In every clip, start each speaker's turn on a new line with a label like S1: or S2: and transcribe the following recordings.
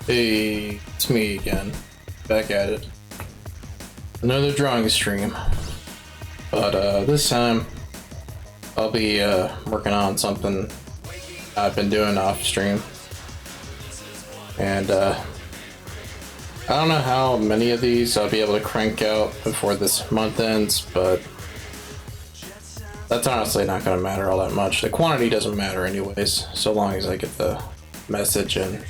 S1: Hey, it's me again. Back at it. Another drawing stream. But this time I'll be working on something I've been doing off stream. And I don't know how many of these I'll be able to crank out before this month ends, but that's honestly not going to matter all that much. The quantity doesn't matter anyways, so long as I get the message and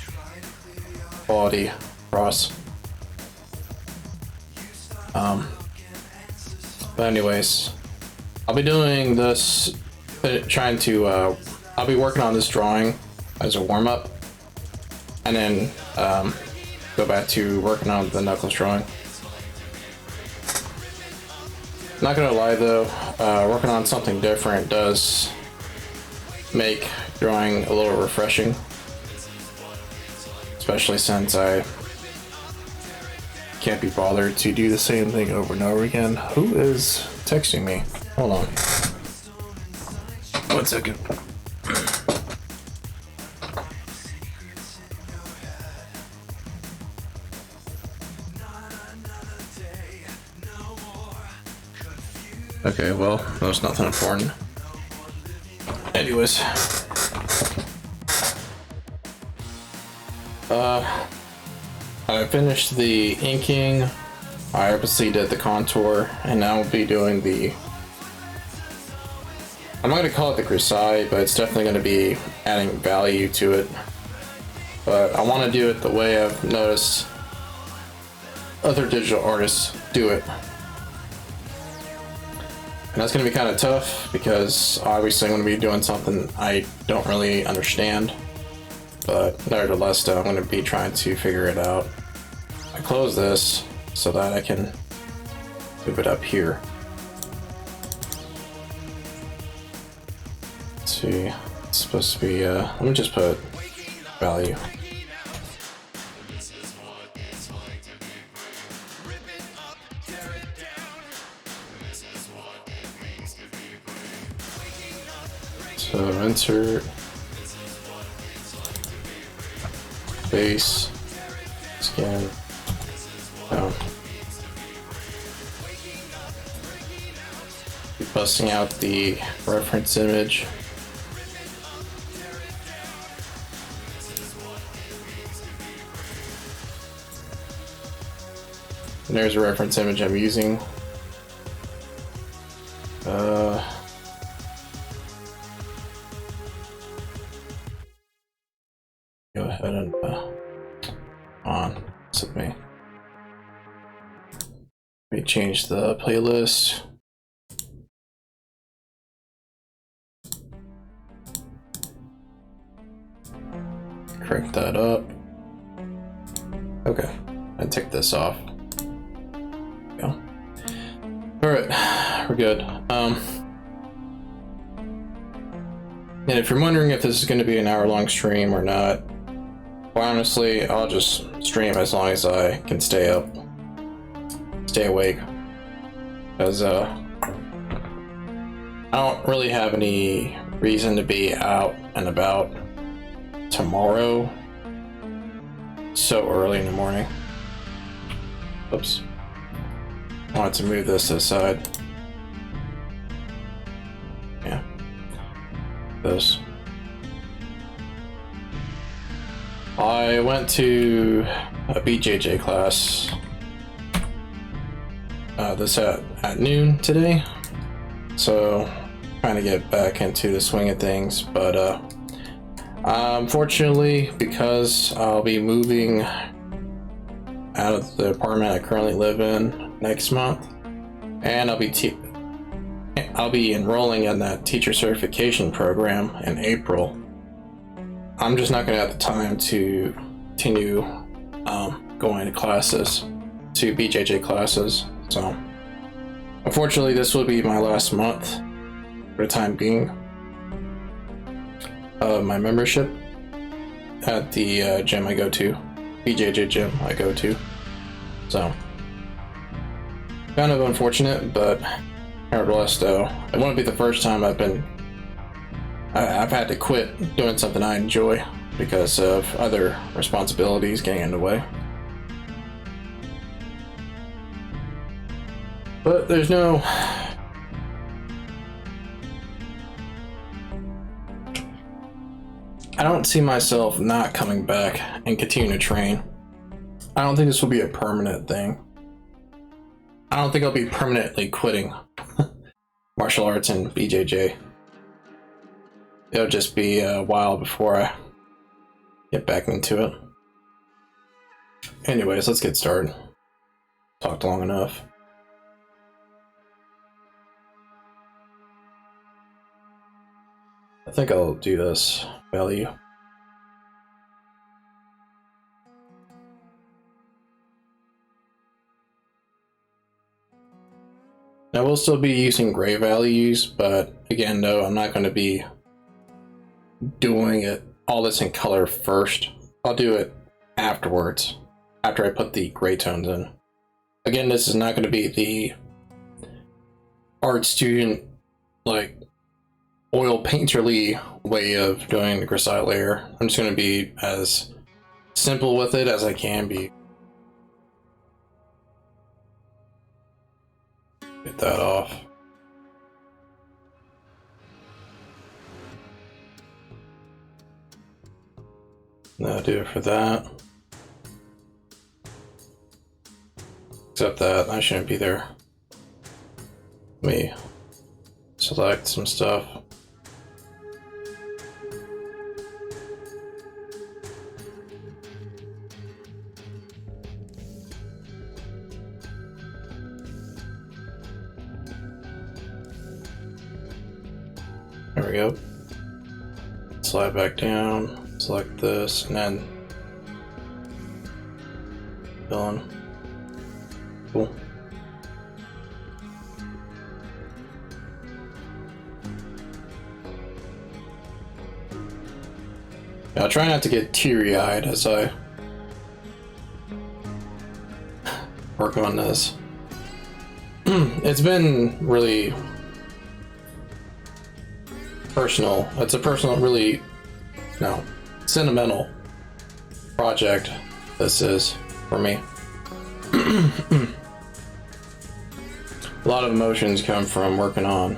S1: quality across. But anyways, I'll be doing this, I'll be working on this drawing as a warm-up, and then go back to working on the Knuckles drawing. Not gonna lie though, working on something different does make drawing a little refreshing, especially since I can't be bothered to do the same thing over and over again. Who is texting me? Hold on. 1 second. Okay, well, that was nothing important. Anyways. I finished the inking, I obviously did the contour, and now I'll be doing the... I'm not going to call it the grisaille, but it's definitely going to be adding value to it. But I want to do it the way I've noticed other digital artists do it. And that's going to be kind of tough, because obviously I'm going to be doing something I don't really understand. But nevertheless, though, I'm going to be trying to figure it out. I close this so that I can move it up here. Let's see, it's supposed to be, let me just put value. So insert, base, scan, down. Be busting out the reference image. And there's a reference image I'm using. Go ahead and this with me. Let me change the playlist. Crank that up. Okay, and take this off. Go. All right, we're good. And if you're wondering if this is going to be an hour-long stream or not, well, honestly, I'll just stream as long as I can stay awake. Because I don't really have any reason to be out and about tomorrow so early in the morning. Oops. I wanted to move this to the side. Yeah. This. I went to a BJJ class this at noon today, so trying to get back into the swing of things, but unfortunately, because I'll be moving out of the apartment I currently live in next month, and I'll be enrolling in that teacher certification program in April. I'm just not going to have the time to continue going to classes, to BJJ classes. So, unfortunately, this will be my last month for the time being of my membership at the gym I go to, BJJ gym I go to. So, kind of unfortunate, but nevertheless, though, it won't be the first time I've had to quit doing something I enjoy. because of other responsibilities getting in the way. But there's no... I don't see myself not coming back and continuing to train. I don't think this will be a permanent thing. I don't think I'll be permanently quitting martial arts and BJJ. It'll just be a while before I get back into it. Anyways, let's get started. Talked long enough. I think I'll do this value. I will still be using gray values, but again, no, I'm not going to be doing it all this in color first. I'll do it afterwards, after I put the gray tones in. Again, this is not going to be the art student, like, oil painterly way of doing the grisaille layer. I'm just going to be as simple with it as I can be. Get that off. That'll do it for that. Except that I shouldn't be there. Let me select some stuff. There we go. Slide back down, select this, and then fill in. Cool. Now, I'll try not to get teary-eyed as I work on this. It's been really personal. It's a personal, really, sentimental project this is for me. A lot of emotions come from working on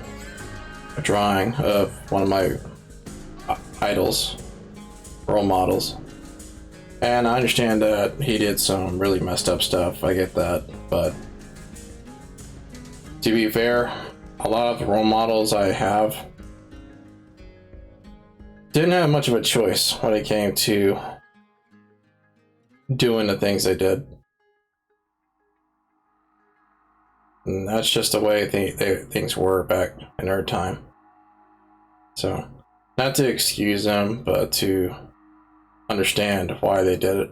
S1: a drawing of one of my idols, role models. And I understand that he did some really messed up stuff, I get that, but to be fair, a lot of the role models I have didn't have much of a choice when it came to doing the things they did. And that's just the way things were back in our time. So, not to excuse them, but to understand why they did it.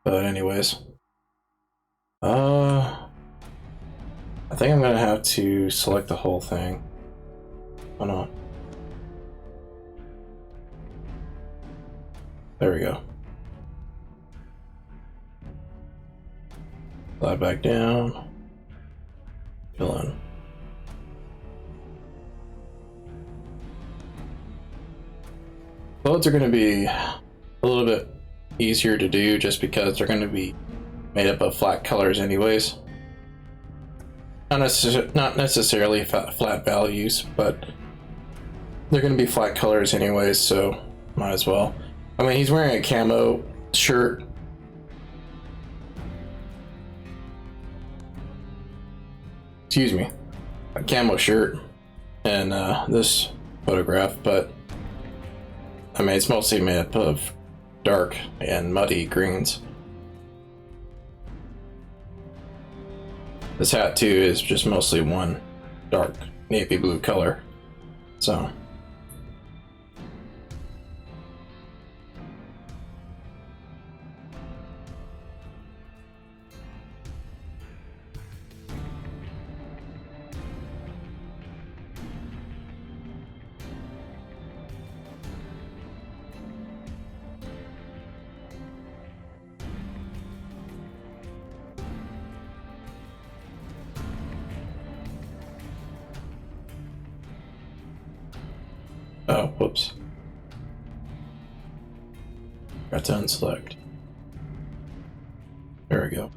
S1: But anyways, I think I'm gonna have to select the whole thing. Hold on. There we go. Slide back down. Fill in. Floats are going to be a little bit easier to do just because they're going to be made up of flat colors anyways. Not necessarily flat values, but they're going to be flat colors anyways, so might as well. I mean, he's wearing a camo shirt. Excuse me. A camo shirt in this photograph, but I mean, it's mostly made up of dark and muddy greens. This hat, too, is just mostly one dark navy blue color. So... oh, whoops. Got to unselect. There we go.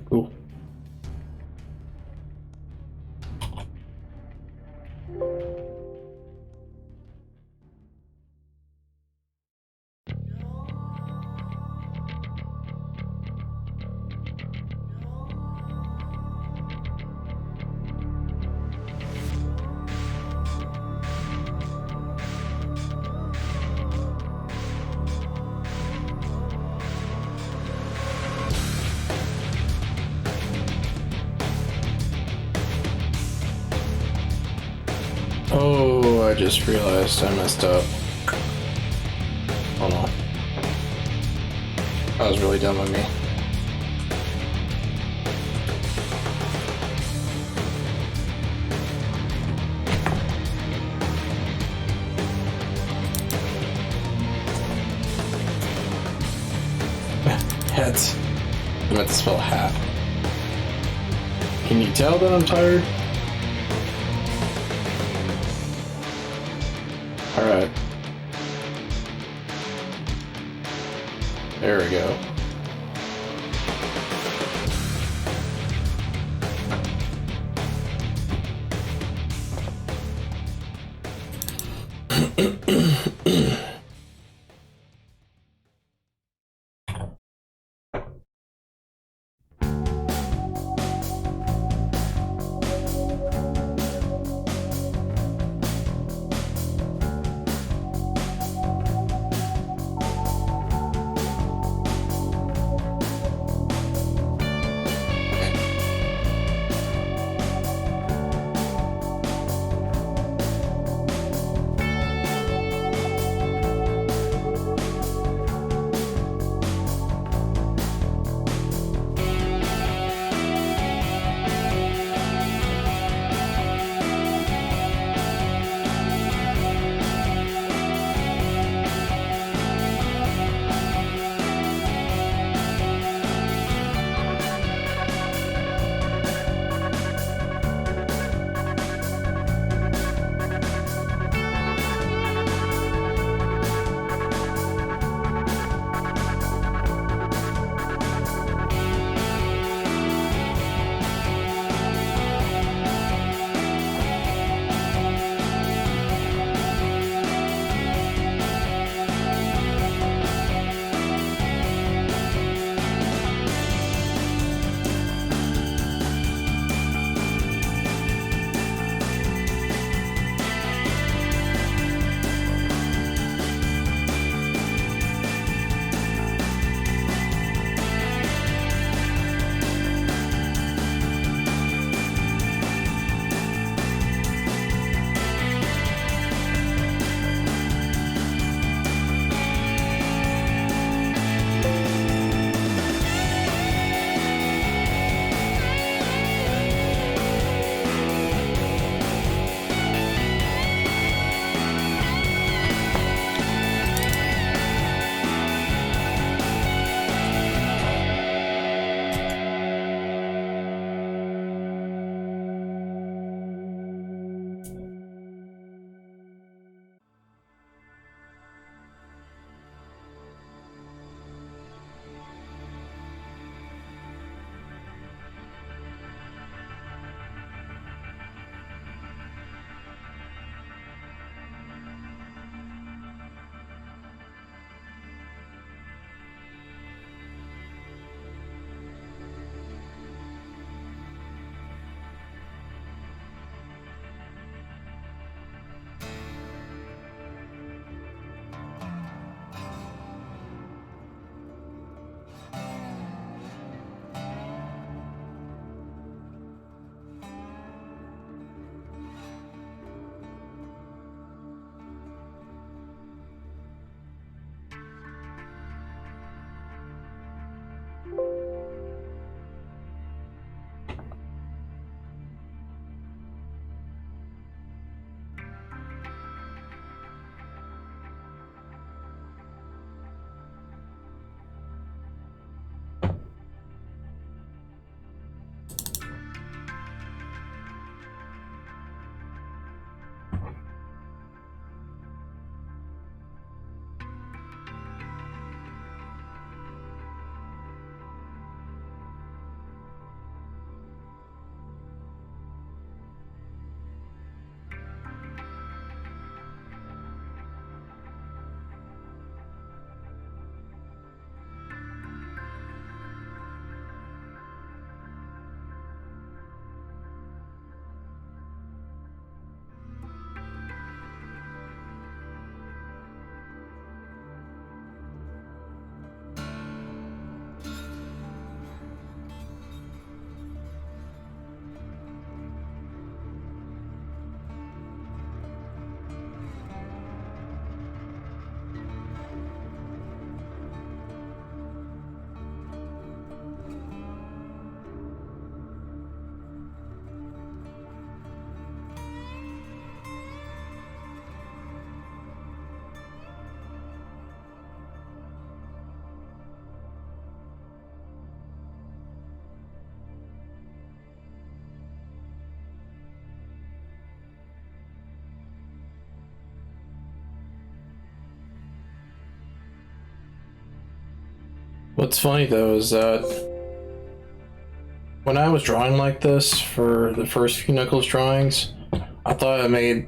S1: Cool. Oh, I just realized I messed up. Oh no. That was really dumb of me. Heads. I meant to spell hat. Can you tell that I'm tired? Alright. There we go. What's funny though is that when I was drawing like this for the first few Knuckles drawings, I thought it made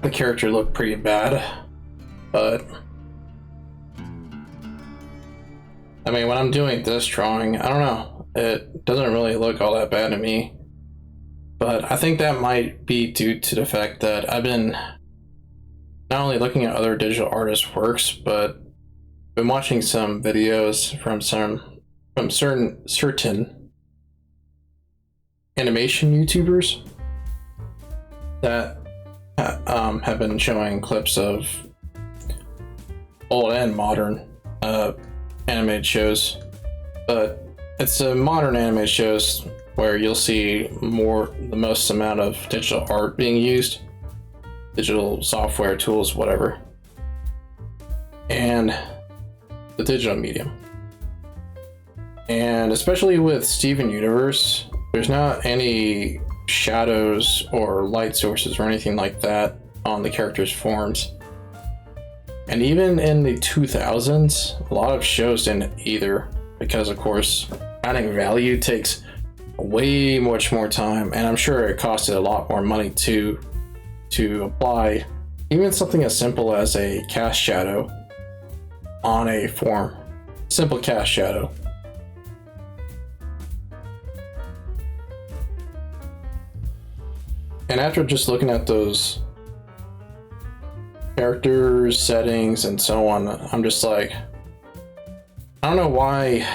S1: the character look pretty bad, but I mean, when I'm doing this drawing, I don't know, it doesn't really look all that bad to me. But I think that might be due to the fact that I've been not only looking at other digital artists' works, but been watching some videos from certain animation YouTubers that have been showing clips of old and modern animated shows, but it's the modern animated shows where you'll see the most amount of digital art being used, digital software, tools, whatever, and the digital medium. And especially with Steven Universe, there's not any shadows or light sources or anything like that on the characters' forms. And even in the 2000s, a lot of shows didn't either, because of course adding value takes way much more time, and I'm sure it costed a lot more money to apply even something as simple as a cast shadow on a form. Simple cast shadow. And after just looking at those characters, settings, and so on, I'm just like, I don't know why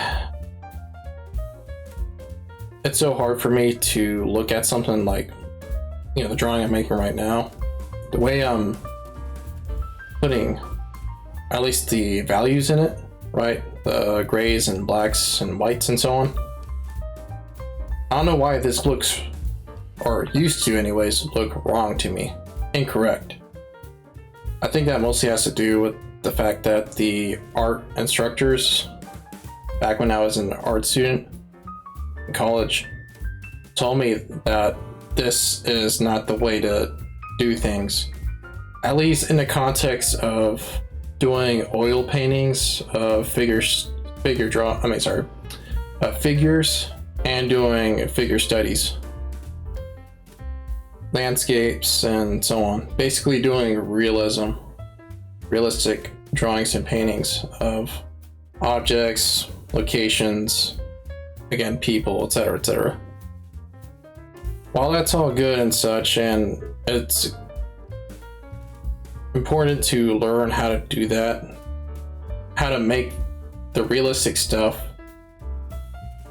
S1: it's so hard for me to look at something like, the drawing I'm making right now. The way I'm putting at least the values in it, right? The grays and blacks and whites and so on. I don't know why this looks, or used to anyways, look wrong to me. Incorrect. I think that mostly has to do with the fact that the art instructors, back when I was an art student in college, told me that this is not the way to do things. At least in the context of doing oil paintings of figures and doing figure studies, landscapes, and so on. Basically doing realistic drawings and paintings of objects, locations, again, people, etc., etc. While that's all good and such, and it's important to learn how to do that, how to make the realistic stuff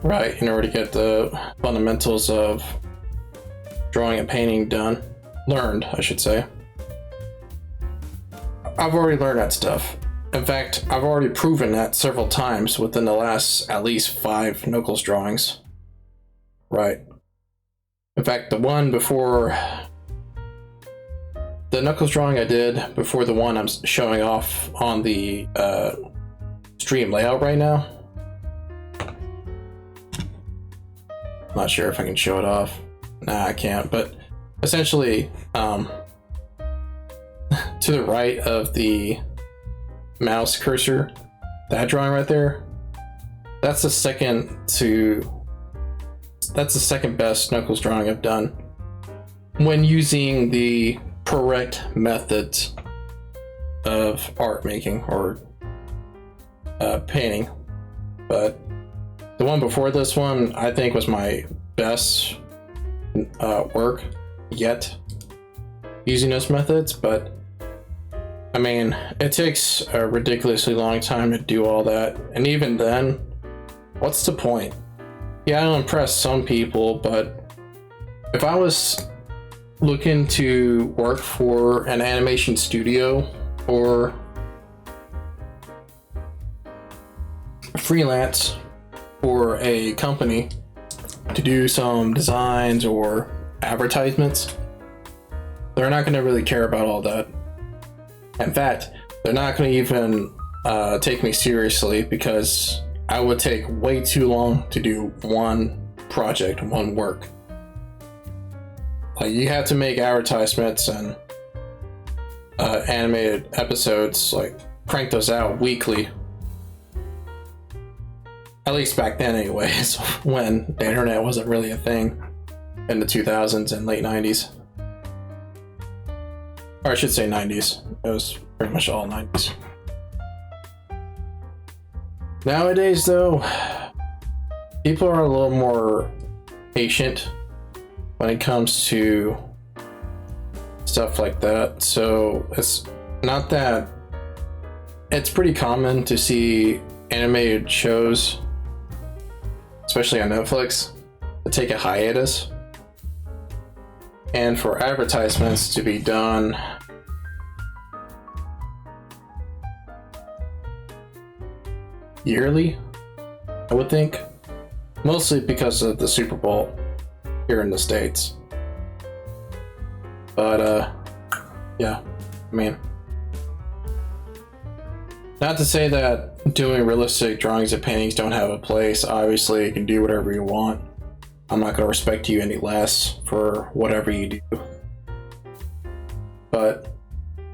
S1: right in order to get the fundamentals of drawing and painting learned, I should say. I've already learned that stuff. In fact, I've already proven that several times within the last at least 5 Knuckles drawings. Right. In fact, the one before the Knuckles drawing I did before the one I'm showing off on the stream layout right now. Not sure if I can show it off. Nah, I can't, but essentially, to the right of the mouse cursor, that drawing right there, that's the second best Knuckles drawing I've done when using the correct methods of art making or painting. But the one before this one, I think, was my best work yet using those methods. But I mean, it takes a ridiculously long time to do all that, and even then, what's the point? Yeah, I'll impress some people, but if I was looking to work for an animation studio or freelance for a company to do some designs or advertisements, they're not going to really care about all that. In fact, they're not going to even take me seriously, because I would take way too long to do one project, one work. Like, you have to make advertisements and animated episodes, like crank those out weekly. At least back then anyways, when the internet wasn't really a thing in the 2000s and late 90s. Or I should say 90s. It was pretty much all 90s. Nowadays though, people are a little more patient when it comes to stuff like that. So it's not that, it's pretty common to see animated shows, especially on Netflix, to take a hiatus and for advertisements to be done yearly, I would think, mostly because of the Super Bowl here in the States. But yeah, I mean, not to say that doing realistic drawings and paintings don't have a place. Obviously you can do whatever you want. I'm not going to respect you any less for whatever you do. But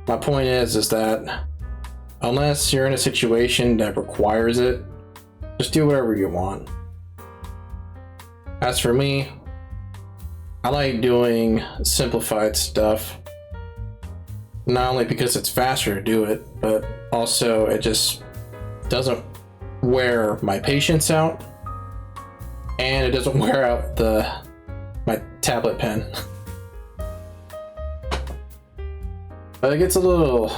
S1: my point is that unless you're in a situation that requires it, just do whatever you want. As for me, I like doing simplified stuff, not only because it's faster to do it, but also it just doesn't wear my patience out, and it doesn't wear out my tablet pen. But it gets a little,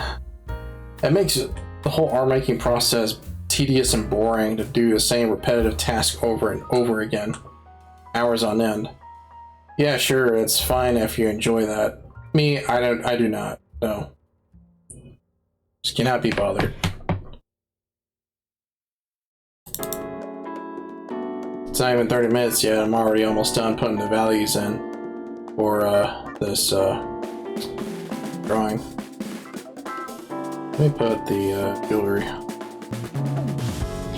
S1: it makes the whole art making process tedious and boring to do the same repetitive task over and over again, hours on end. Yeah, sure, it's fine if you enjoy that. Me, I do not. No. Just cannot be bothered. It's not even 30 minutes yet. I'm already almost done putting the values in for this drawing. Let me put the jewelry.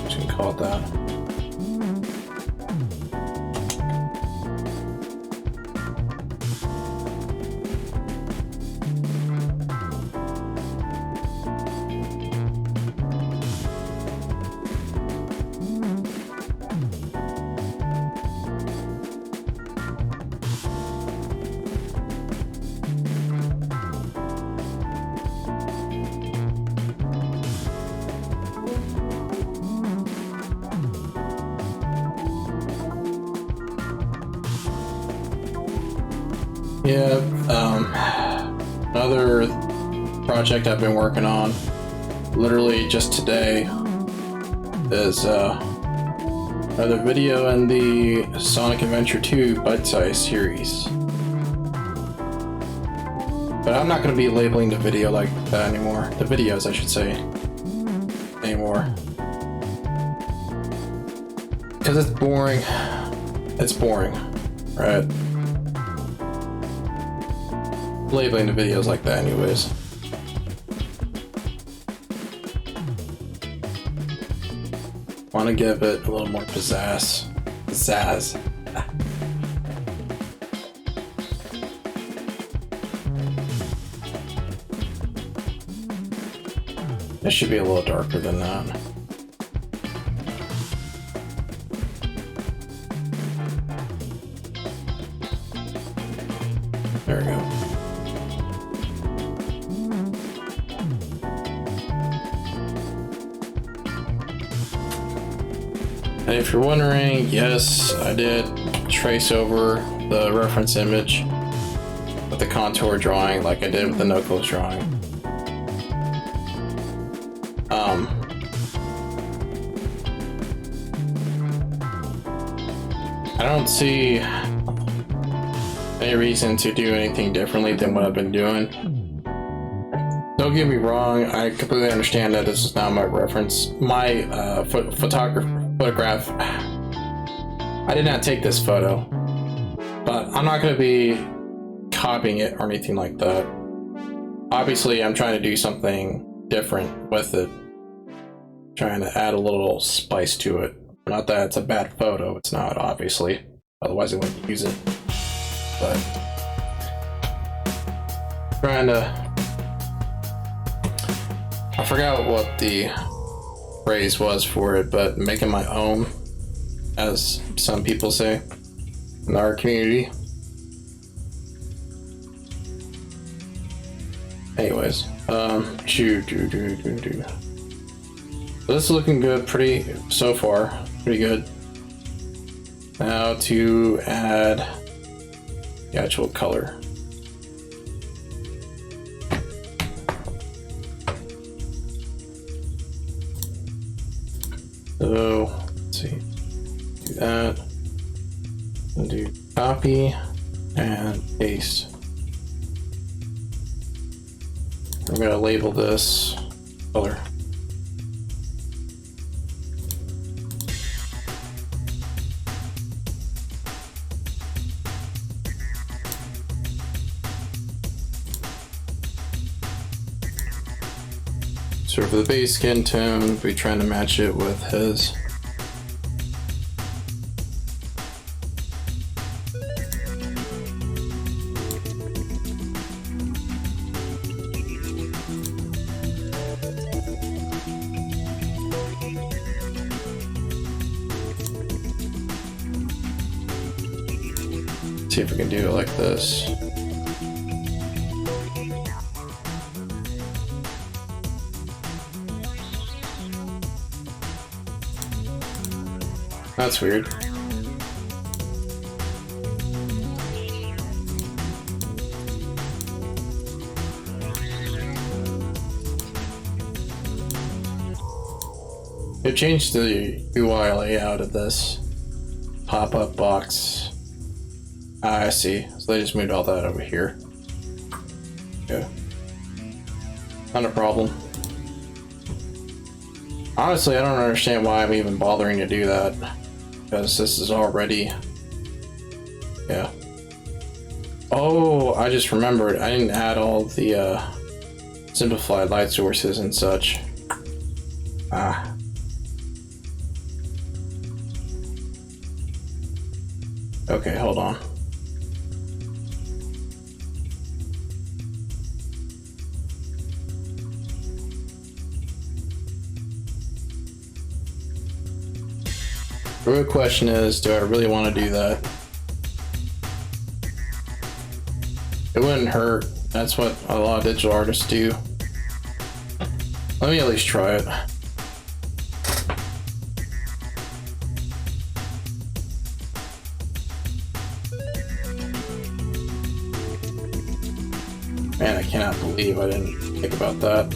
S1: Just gonna call it that. Yeah, another project I've been working on, literally just today, is another video in the Sonic Adventure 2 bite-size series. But I'm not going to be labeling the video like that anymore. The videos, I should say, anymore. Because it's boring. It's boring, right? Labeling the videos like that anyways. Want to give it a little more pizzazz. It should be a little darker than that. There we go. And if you're wondering, yes, I did trace over the reference image with the contour drawing like I did with the Knuckles drawing. I don't see any reason to do anything differently than what I've been doing. Don't get me wrong, I completely understand that this is not my reference. My photograph, I did not take this photo, but I'm not going to be copying it or anything like that. Obviously, I'm trying to do something different with it, trying to add a little spice to it. Not that it's a bad photo, it's not, obviously, otherwise I wouldn't use it, but trying to, I forgot what the phrase was for it, but making my own as some people say in our community. Anyways, this is looking good, so far, pretty good. Now to add the actual color. So let's see, do that, and do copy and paste. I'm gonna label this color. So for the base skin tone, we're trying to match it with his. See if we can do it like this. That's weird. They've changed the UI layout of this pop-up box. I see. So they just moved all that over here. Yeah. Not a problem. Honestly, I don't understand why I'm even bothering to do that. Because this is already... Yeah. Oh, I just remembered. I didn't add all the simplified light sources and such. Ah. Okay, hold on. The real question is, do I really want to do that? It wouldn't hurt. That's what a lot of digital artists do. Let me at least try it. Man, I cannot believe I didn't think about that.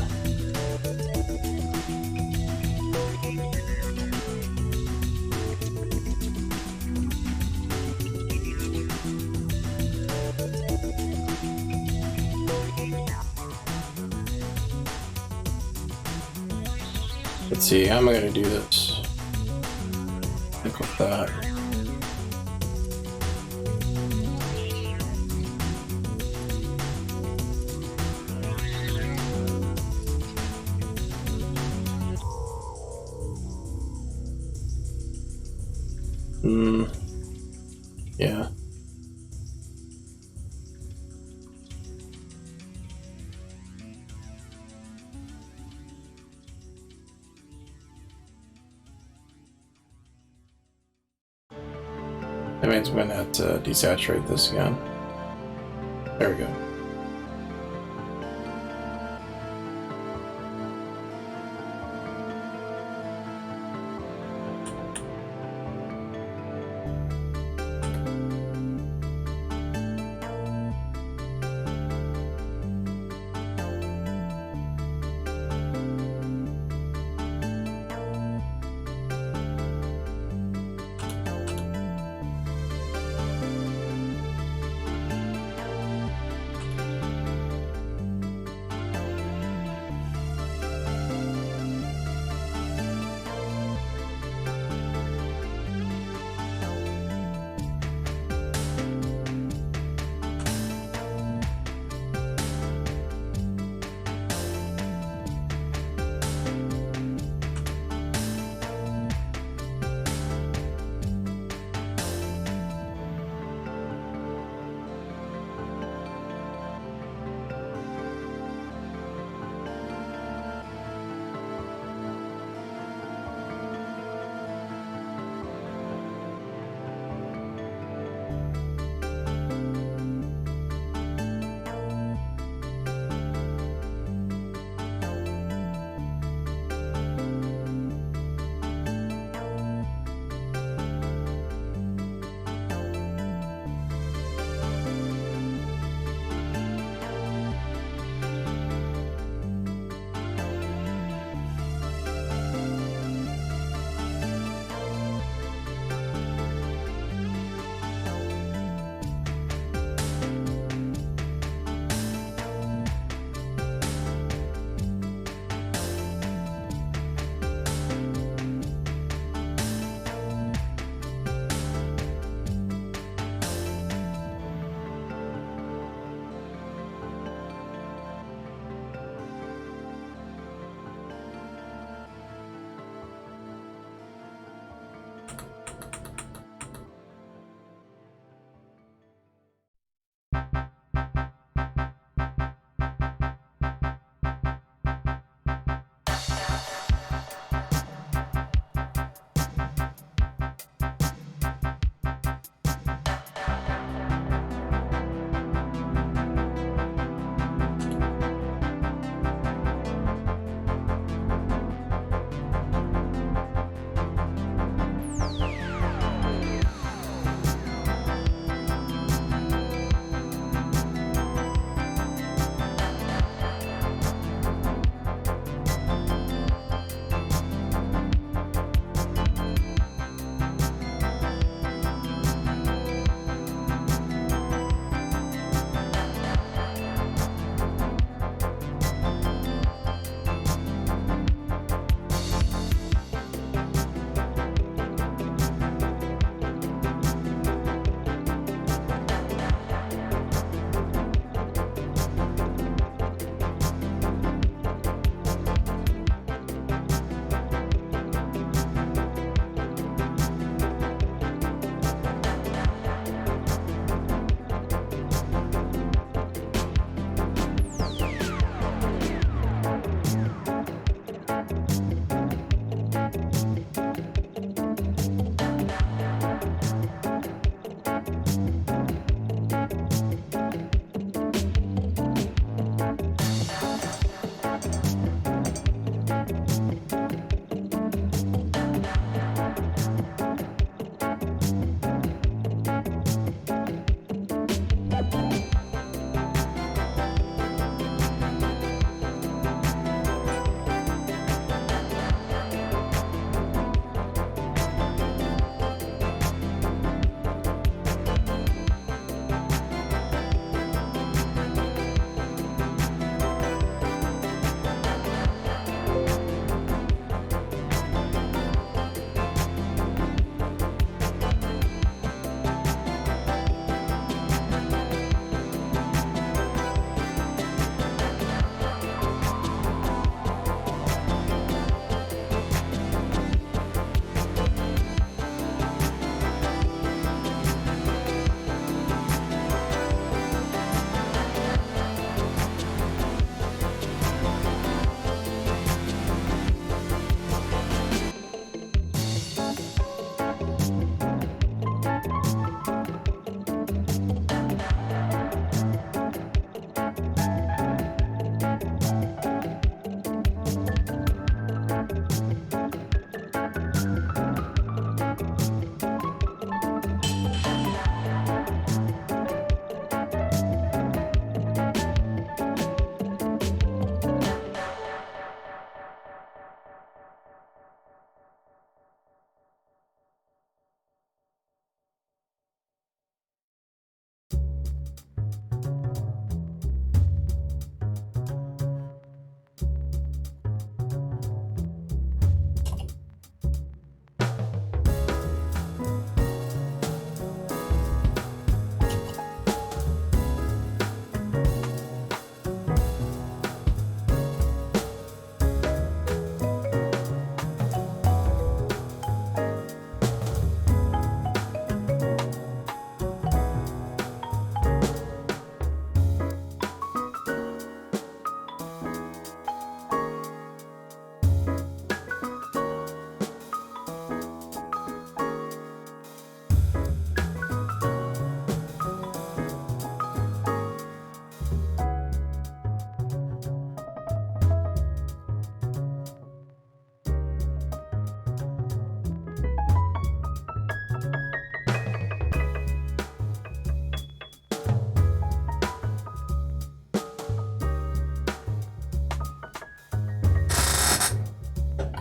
S1: Let's see, how am I going to do this? Click with that. Yeah. That means I'm gonna have to desaturate this again. There we go.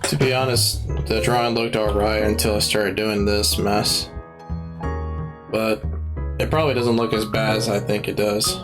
S1: To be honest, the drawing looked alright until I started doing this mess. But it probably doesn't look as bad as I think it does.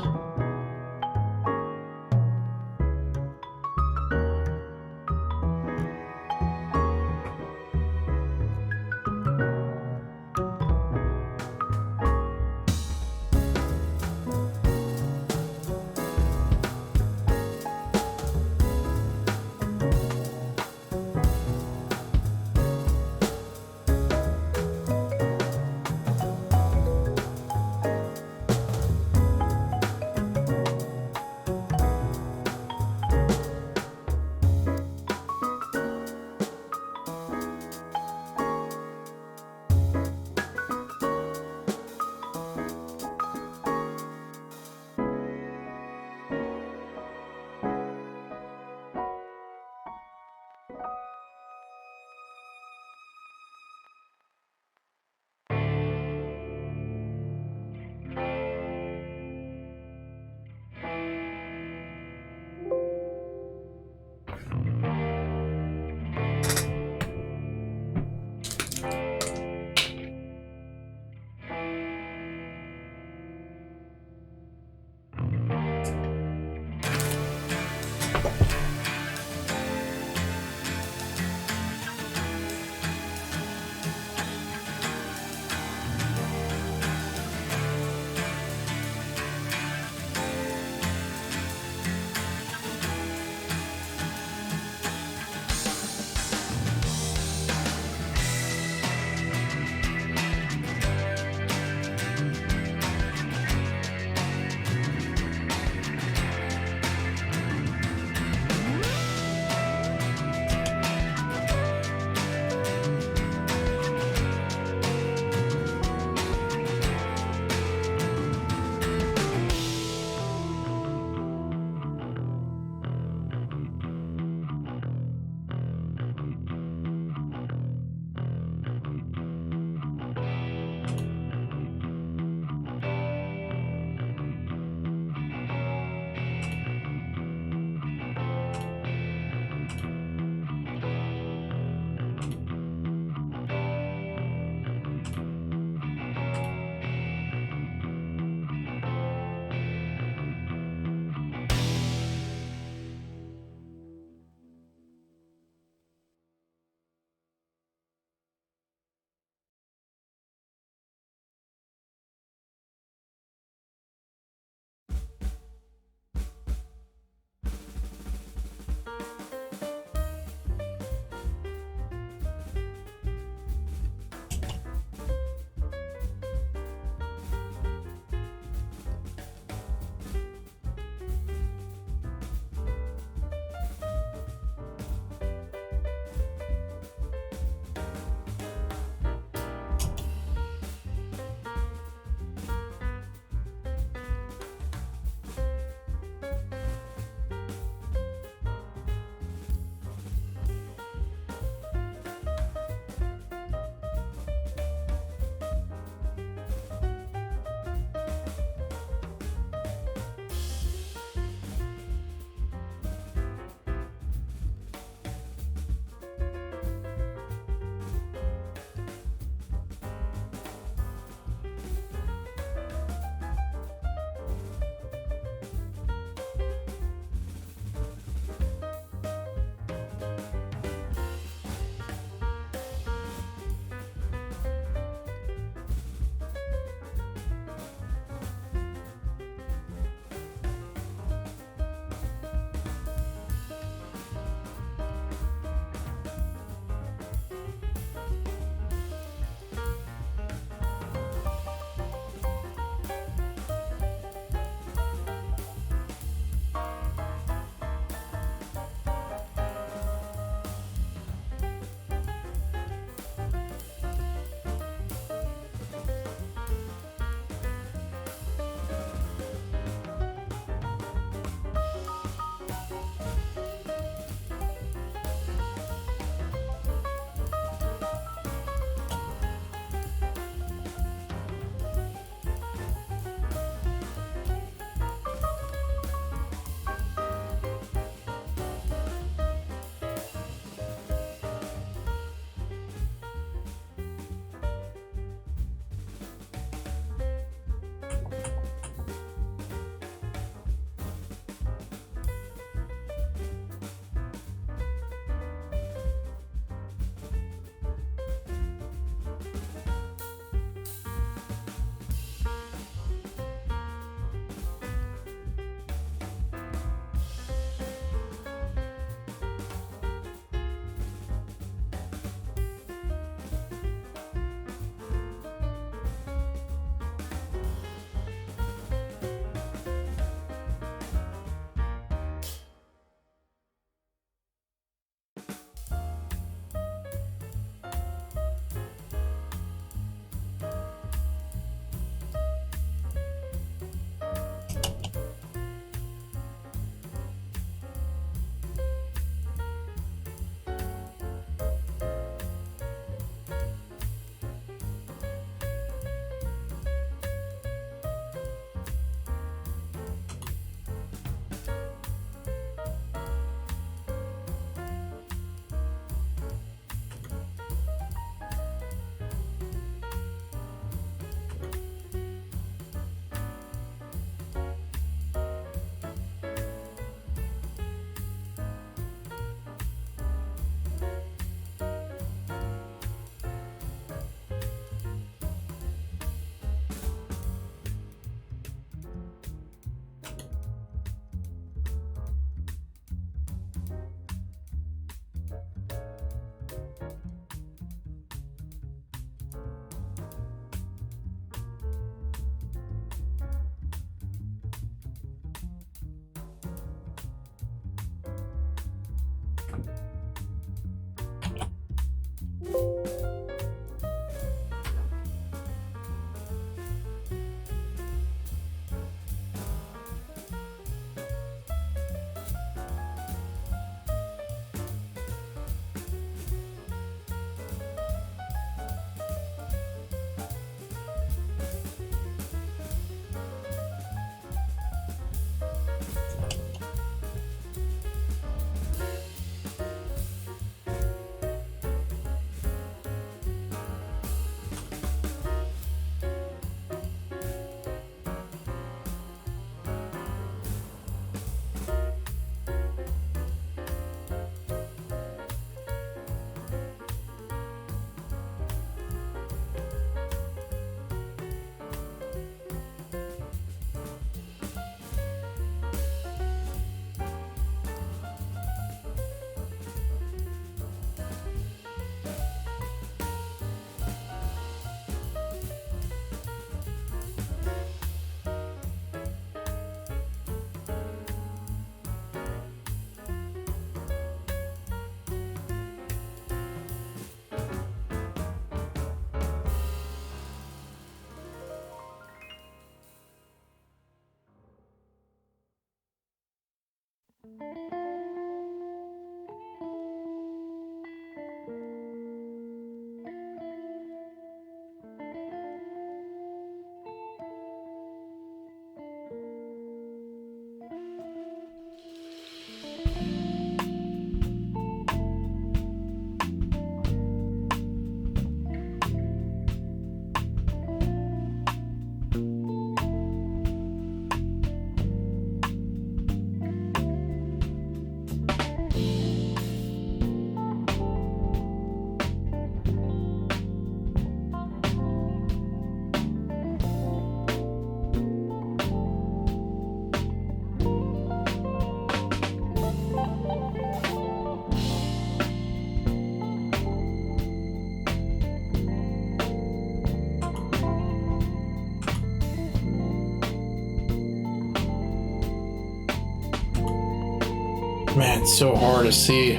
S1: Man, it's so hard to see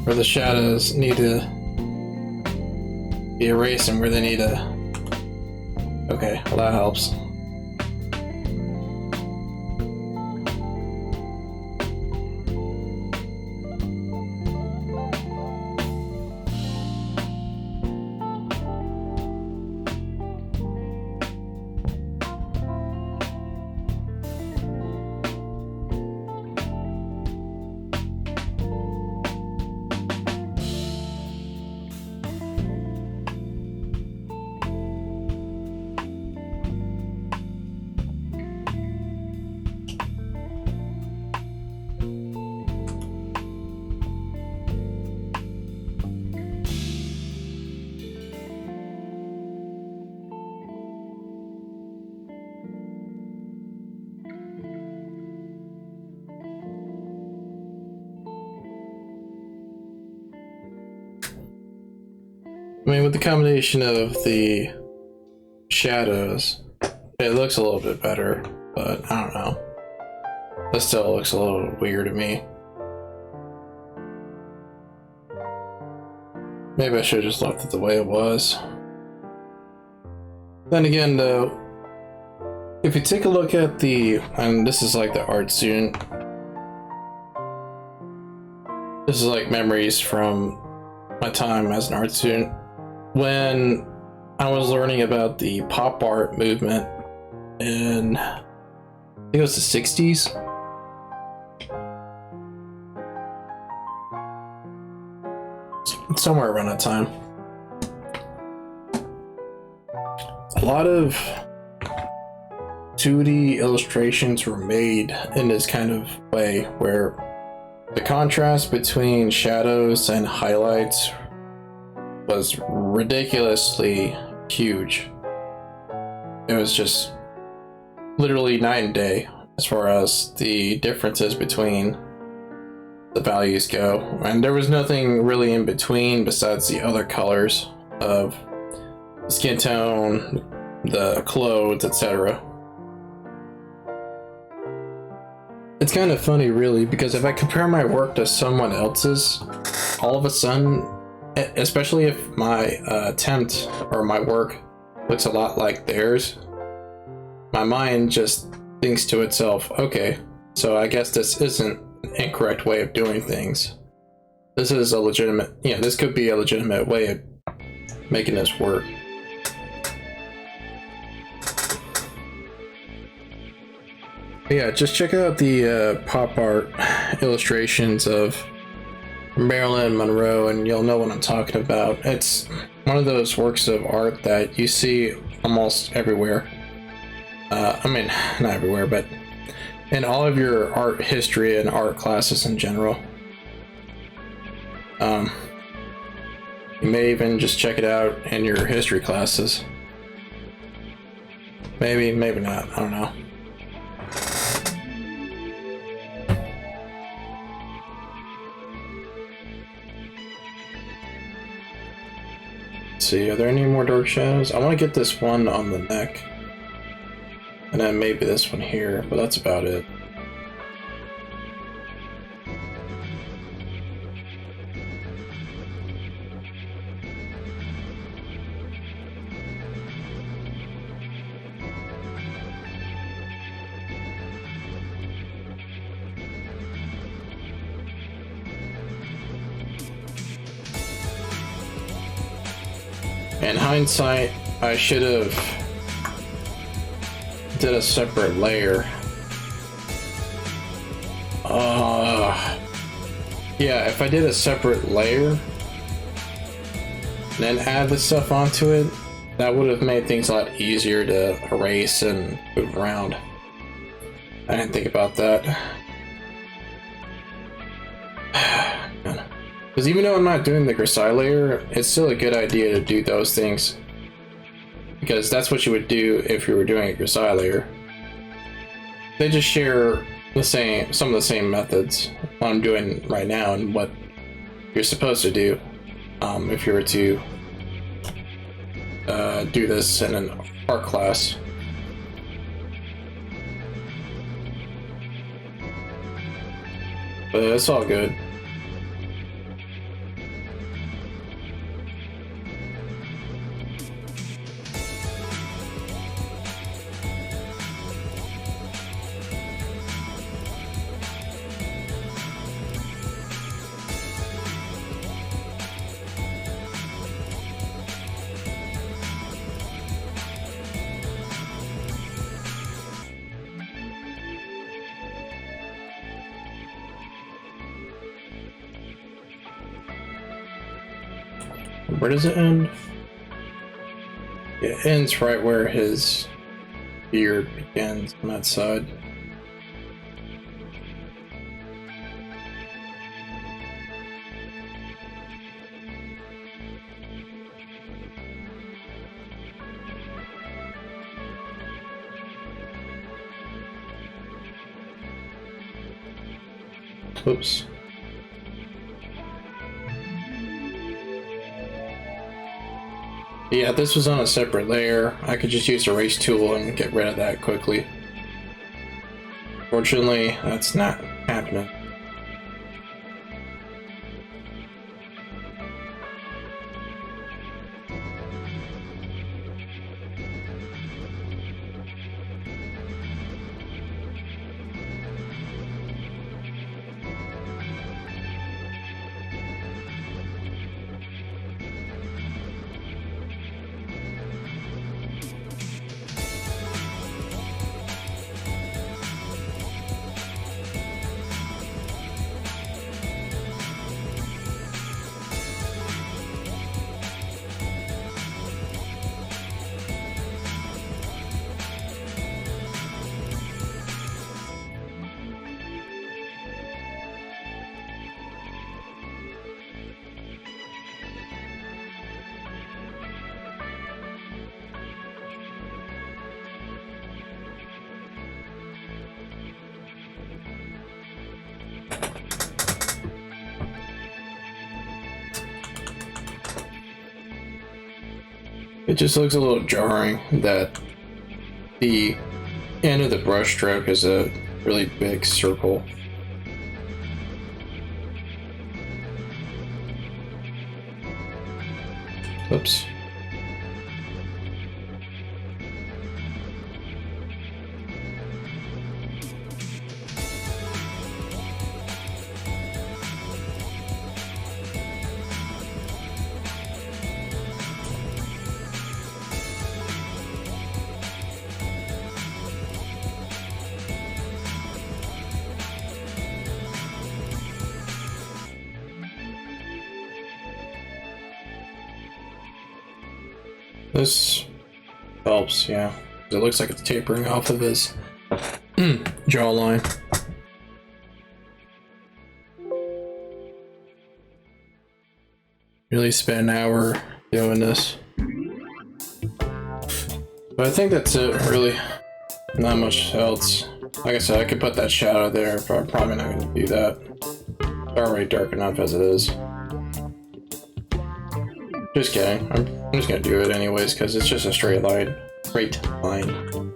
S1: where the shadows need to be erased and where they need to... Okay, well that helps. I mean, with the combination of the shadows, it looks a little bit better, but I don't know. That still looks a little weird to me. Maybe I should have just left it the way it was. Then again, though, if you take a look at the, and this is like the art student, this is like memories from my time as an art student. When I was learning about the pop art movement in, I think it was the 60s. Somewhere around that time. A lot of 2D illustrations were made in this kind of way where the contrast between shadows and highlights was ridiculously huge. It was just literally night and day as far as the differences between the values go, and there was nothing really in between besides the other colors of skin tone, the clothes, etc. It's kind of funny, really, because if I compare my work to someone else's, all of a sudden, especially if my attempt or my work looks a lot like theirs, my mind just thinks to itself, okay, so I guess this isn't an incorrect way of doing things. This is a legitimate, this could be a legitimate way of making this work. But yeah, just check out the pop art illustrations of Marilyn Monroe and you'll know what I'm talking about. It's one of those works of art that you see almost everywhere. I mean, not everywhere, but in all of your art history and art classes in general. You may even just check it out in your history classes. Maybe, maybe not, I don't know. Let's see, are there any more dark shadows? I want to get this one on the neck. And then maybe this one here, but that's about it. In hindsight, I should have did a separate layer. Yeah, if I did a separate layer and then add the stuff onto it, that would have made things a lot easier to erase and move around. I didn't think about that. Because even though I'm not doing the Grisai layer, it's still a good idea to do those things. Because that's what you would do if you were doing a Grisai layer. They just share some of the same methods, what I'm doing right now and what you're supposed to do if you were to do this in an art class. But it's all good. Where does it end? It ends right where his beard begins on that side. Oops. Yeah, this was on a separate layer. I could just use the erase tool and get rid of that quickly. Fortunately, that's not happening. It just looks a little jarring that the end of the brush stroke is a really big circle. Oops. This helps, yeah. It looks like it's tapering off of his jawline. Really spent an hour doing this. But I think that's it, really. Not much else. Like I said, I could put that shadow there, but I'm probably not going to do that. It's already dark enough as it is. Just kidding. I'm just gonna do it anyways because it's just a straight line. Straight line.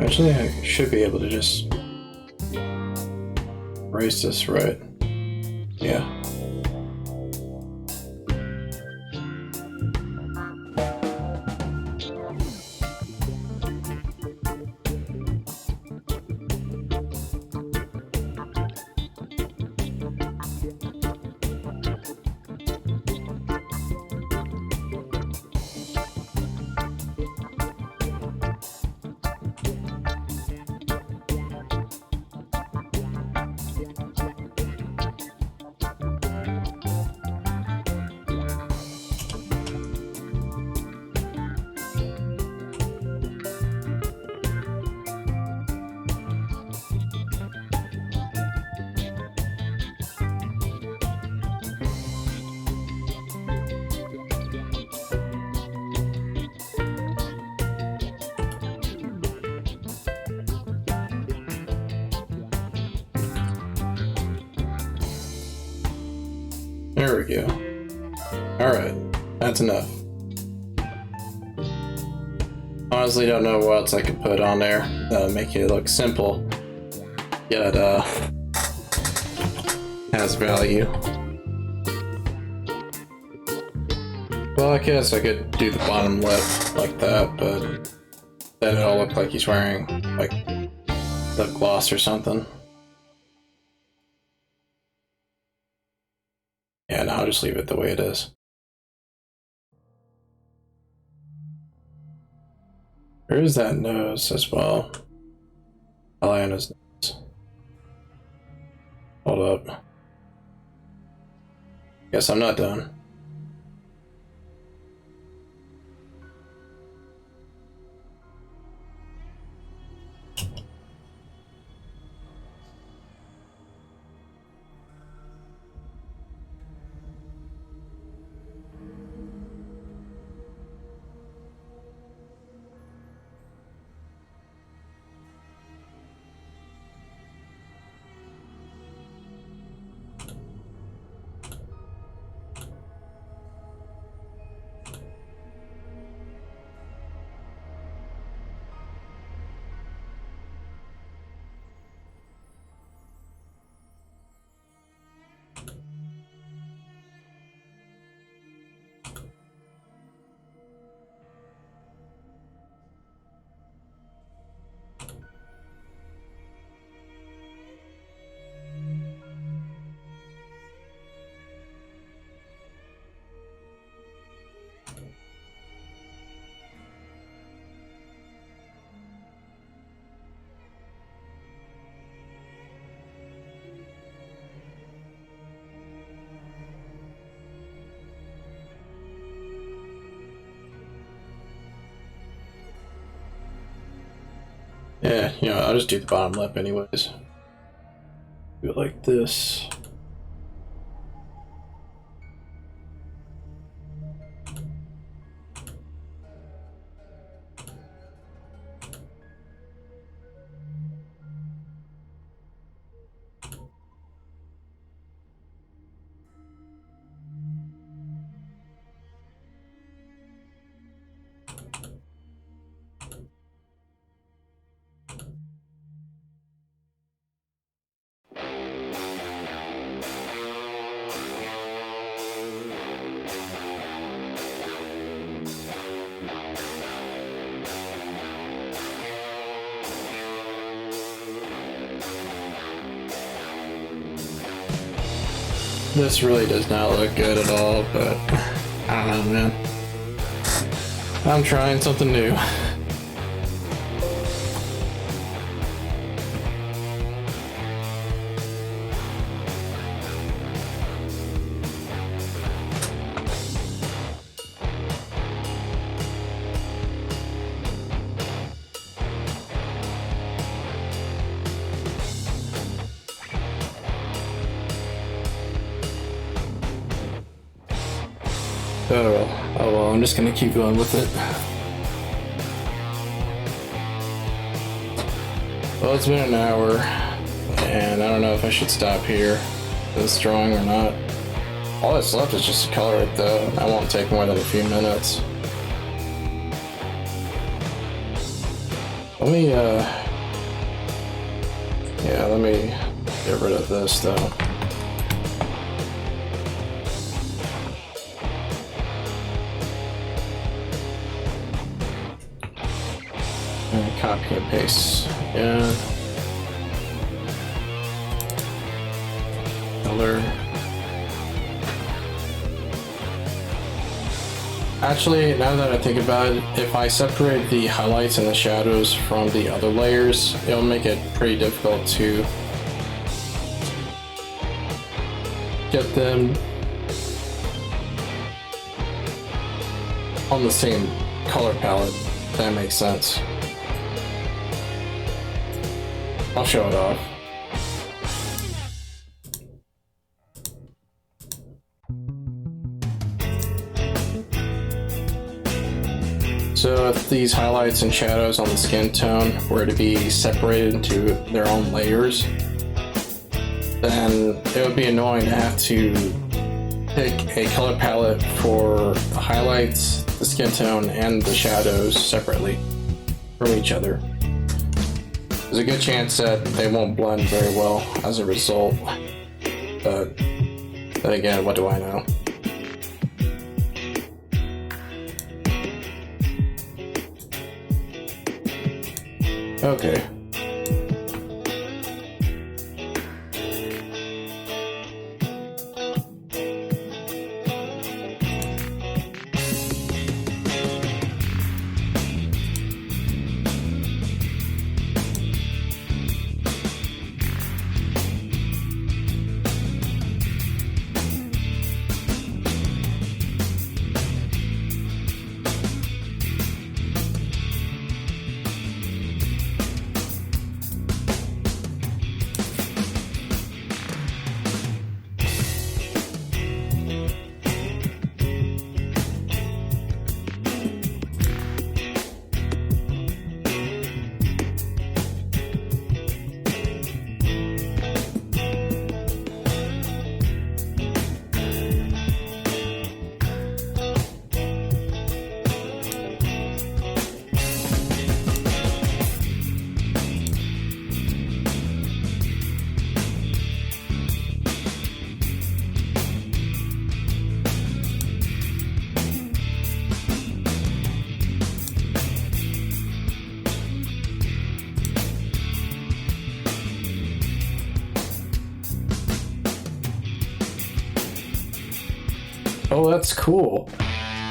S1: Actually, I should be able to just erase this, right? Yeah. There we go. Alright, that's enough. Honestly, don't know what else I could put on there that'll make it look simple, yet has value. Well, I guess I could do the bottom lip like that, but then it'll look like he's wearing like lip gloss or something. Yeah, no, I'll just leave it the way it is. There is that nose as well. I lie on his nose. Hold up. Guess I'm not done. Yeah, you know, I'll just do the bottom lip anyways. Do it like this. This really does not look good at all, but I don't know, man. I'm trying something new. Oh well, I'm just gonna keep going with it. Well, it's been an hour, and I don't know if I should stop here, this drawing or not. All that's left is just to color it though. That won't take more than a few minutes. Let me, yeah, let me get rid of this though. And copy and paste again. Color. Actually, now that I think about it, if I separate the highlights and the shadows from the other layers, it'll make it pretty difficult to get them on the same color palette, if that makes sense. I'll show it off. So if these highlights and shadows on the skin tone were to be separated into their own layers, then it would be annoying to have to pick a color palette for the highlights, the skin tone, and the shadows separately from each other. There's a good chance that they won't blend very well as a result, but then again, what do I know? Okay. Oh, that's cool.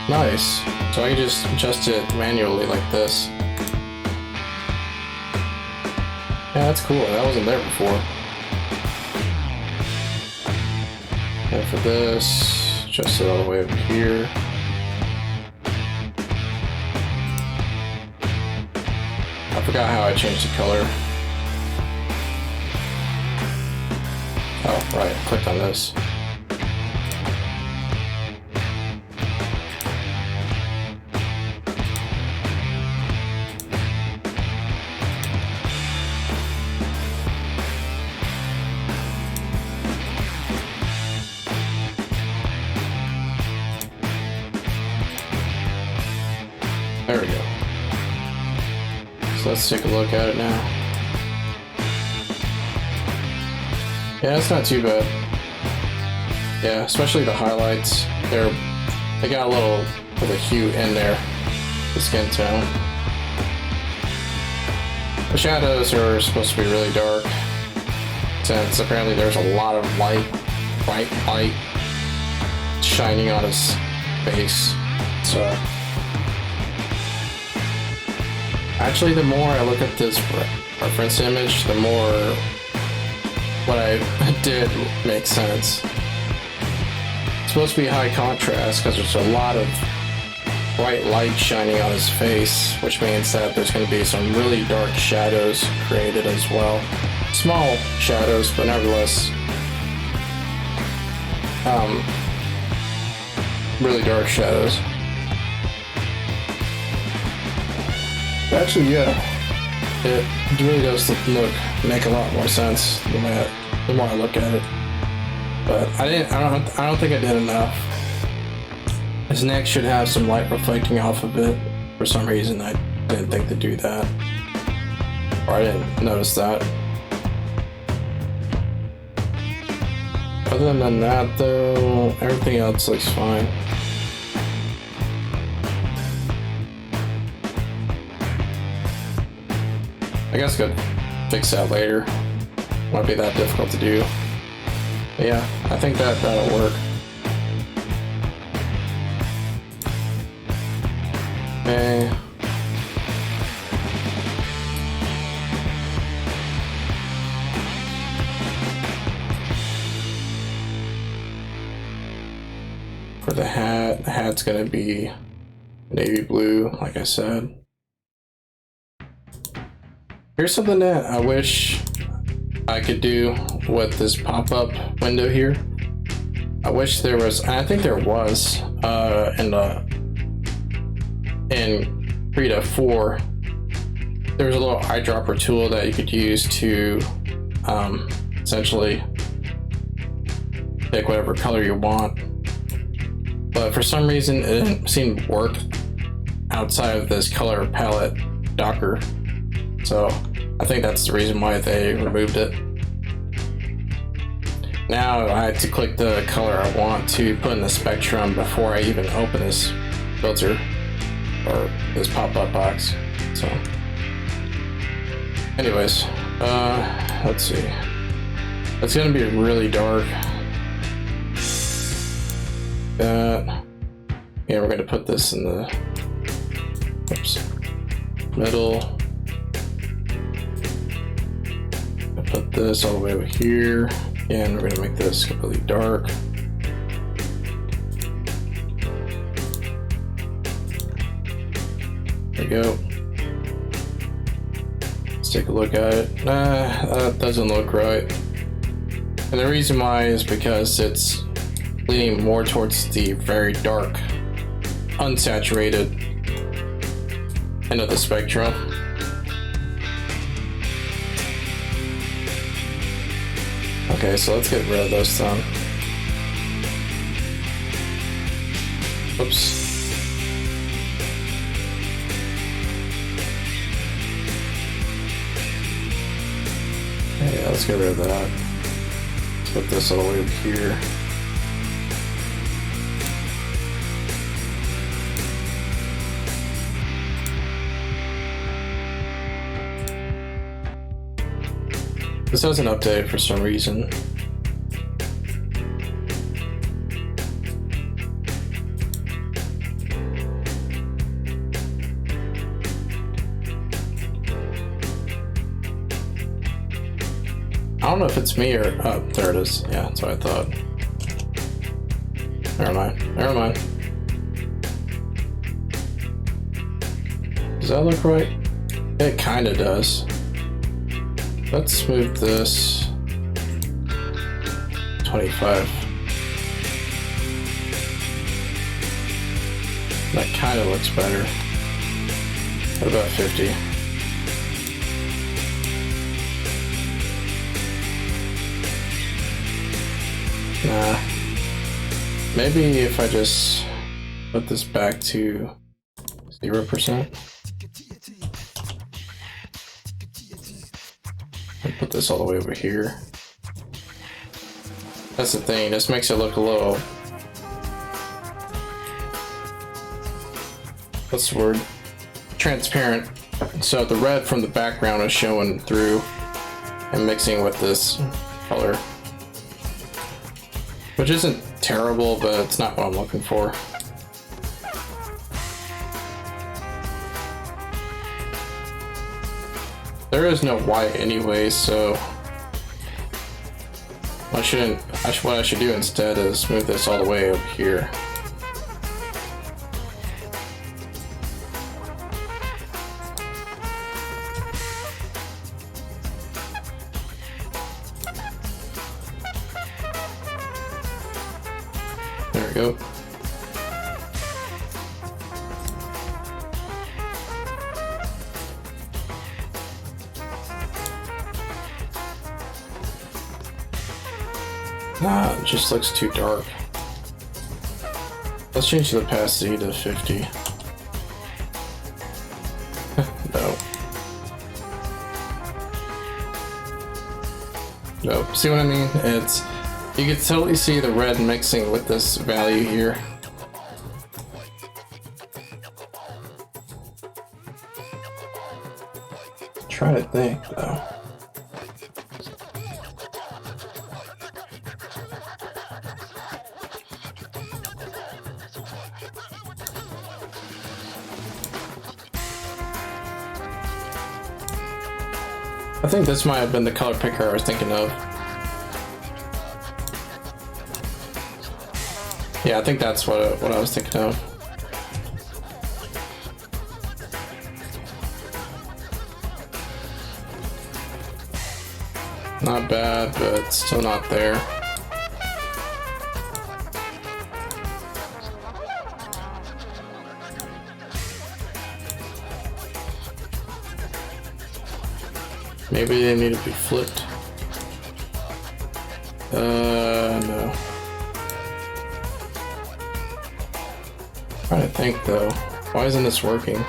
S1: Nice. So I can just adjust it manually like this. Yeah, that's cool. That wasn't there before. And for this, adjust it all the way up here. I forgot how I changed the color. Oh, right. I clicked on this. There we go. So let's take a look at it now. Yeah, it's not too bad. Yeah, especially the highlights. They got a little bit of hue in there, the skin tone. The shadows are supposed to be really dark, since apparently there's a lot of bright light shining on his face. So actually, the more I look at this reference image, the more what I did makes sense. It's supposed to be high contrast because there's a lot of bright light shining on his face, which means that there's going to be some really dark shadows created as well. Small shadows, but nevertheless, really dark shadows. Actually, yeah, it really does make a lot more sense the more I look at it. But I don't think I did enough. His neck should have some light reflecting off of it. For some reason, I didn't think to do that. Or I didn't notice that. Other than that though, everything else looks fine. I guess I could fix that later. Won't be that difficult to do. But yeah, I think that'll work. Okay. For the hat's gonna be navy blue, like I said. Here's something that I wish I could do with this pop-up window here. I wish there was, I think there was, in 3.4, there was a little eyedropper tool that you could use to essentially pick whatever color you want. But for some reason, it didn't seem to work outside of this color palette Docker. So I think that's the reason why they removed it. Now I have to click the color I want to put in the spectrum before I even open this filter or this pop-up box. So anyways, let's see. It's gonna be really dark. Yeah, we're gonna put this in the middle. Put this all the way over here, and we're gonna make this completely dark. There we go. Let's take a look at it. That doesn't look right. And the reason why is because it's leaning more towards the very dark, unsaturated end of the spectrum. Okay, so let's get rid of those then. Oops. Yeah, let's get rid of that. Let's put this all the way over here. This hasn't updated for some reason. I don't know if it's me or, oh, there it is. Yeah, that's what I thought. Never mind. Never mind. Does that look right? It kinda does. Let's move this 25. That kind of looks better. What about 50? Nah. Maybe if I just put this back to 0%. Put this all the way over here. That's the thing, this makes it look a little, what's the word? Transparent. So the red from the background is showing through and mixing with this color. Which isn't terrible, but it's not what I'm looking for. There is no white anyway, so what I should do instead is move this all the way over here. There we go. Nah, it just looks too dark. Let's change the opacity to 50. No. No, see what I mean? You can totally see the red mixing with this value here. Trying to think though. I think this might have been the color picker I was thinking of. Yeah, I think that's what I was thinking of. Not bad, but still not there. Maybe they need to be flipped. No. Trying to think though. Why isn't this working?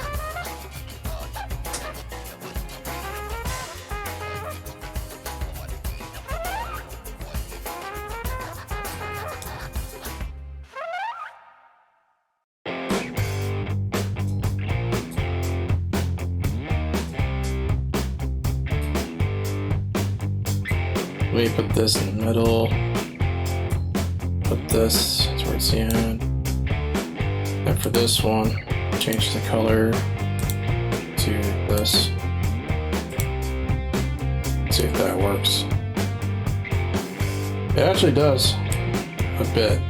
S1: Let me put this in the middle. Put this towards the end. And for this one, change the color to this. See if that works. It actually does a bit.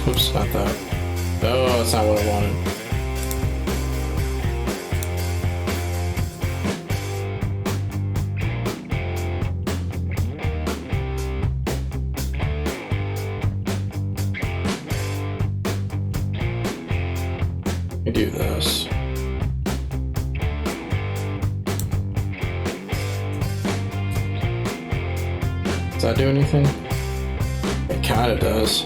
S1: Oops, not that. Oh, that's not what I wanted. Let me do this. Does that do anything? It kind of does.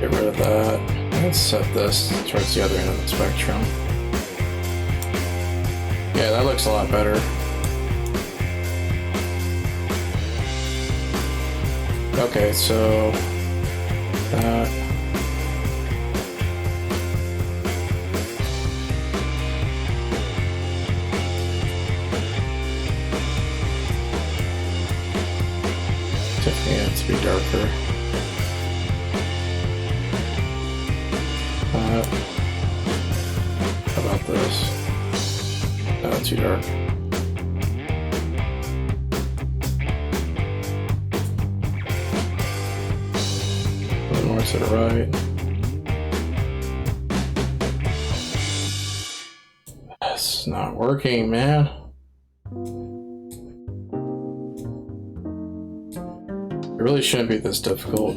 S1: Get rid of that. Let's set this towards the other end of the spectrum. Yeah, that looks a lot better. Okay, so that. Definitely needs to be darker. How about this? No, too dark. A little more to the right. It's not working, man. It really shouldn't be this difficult.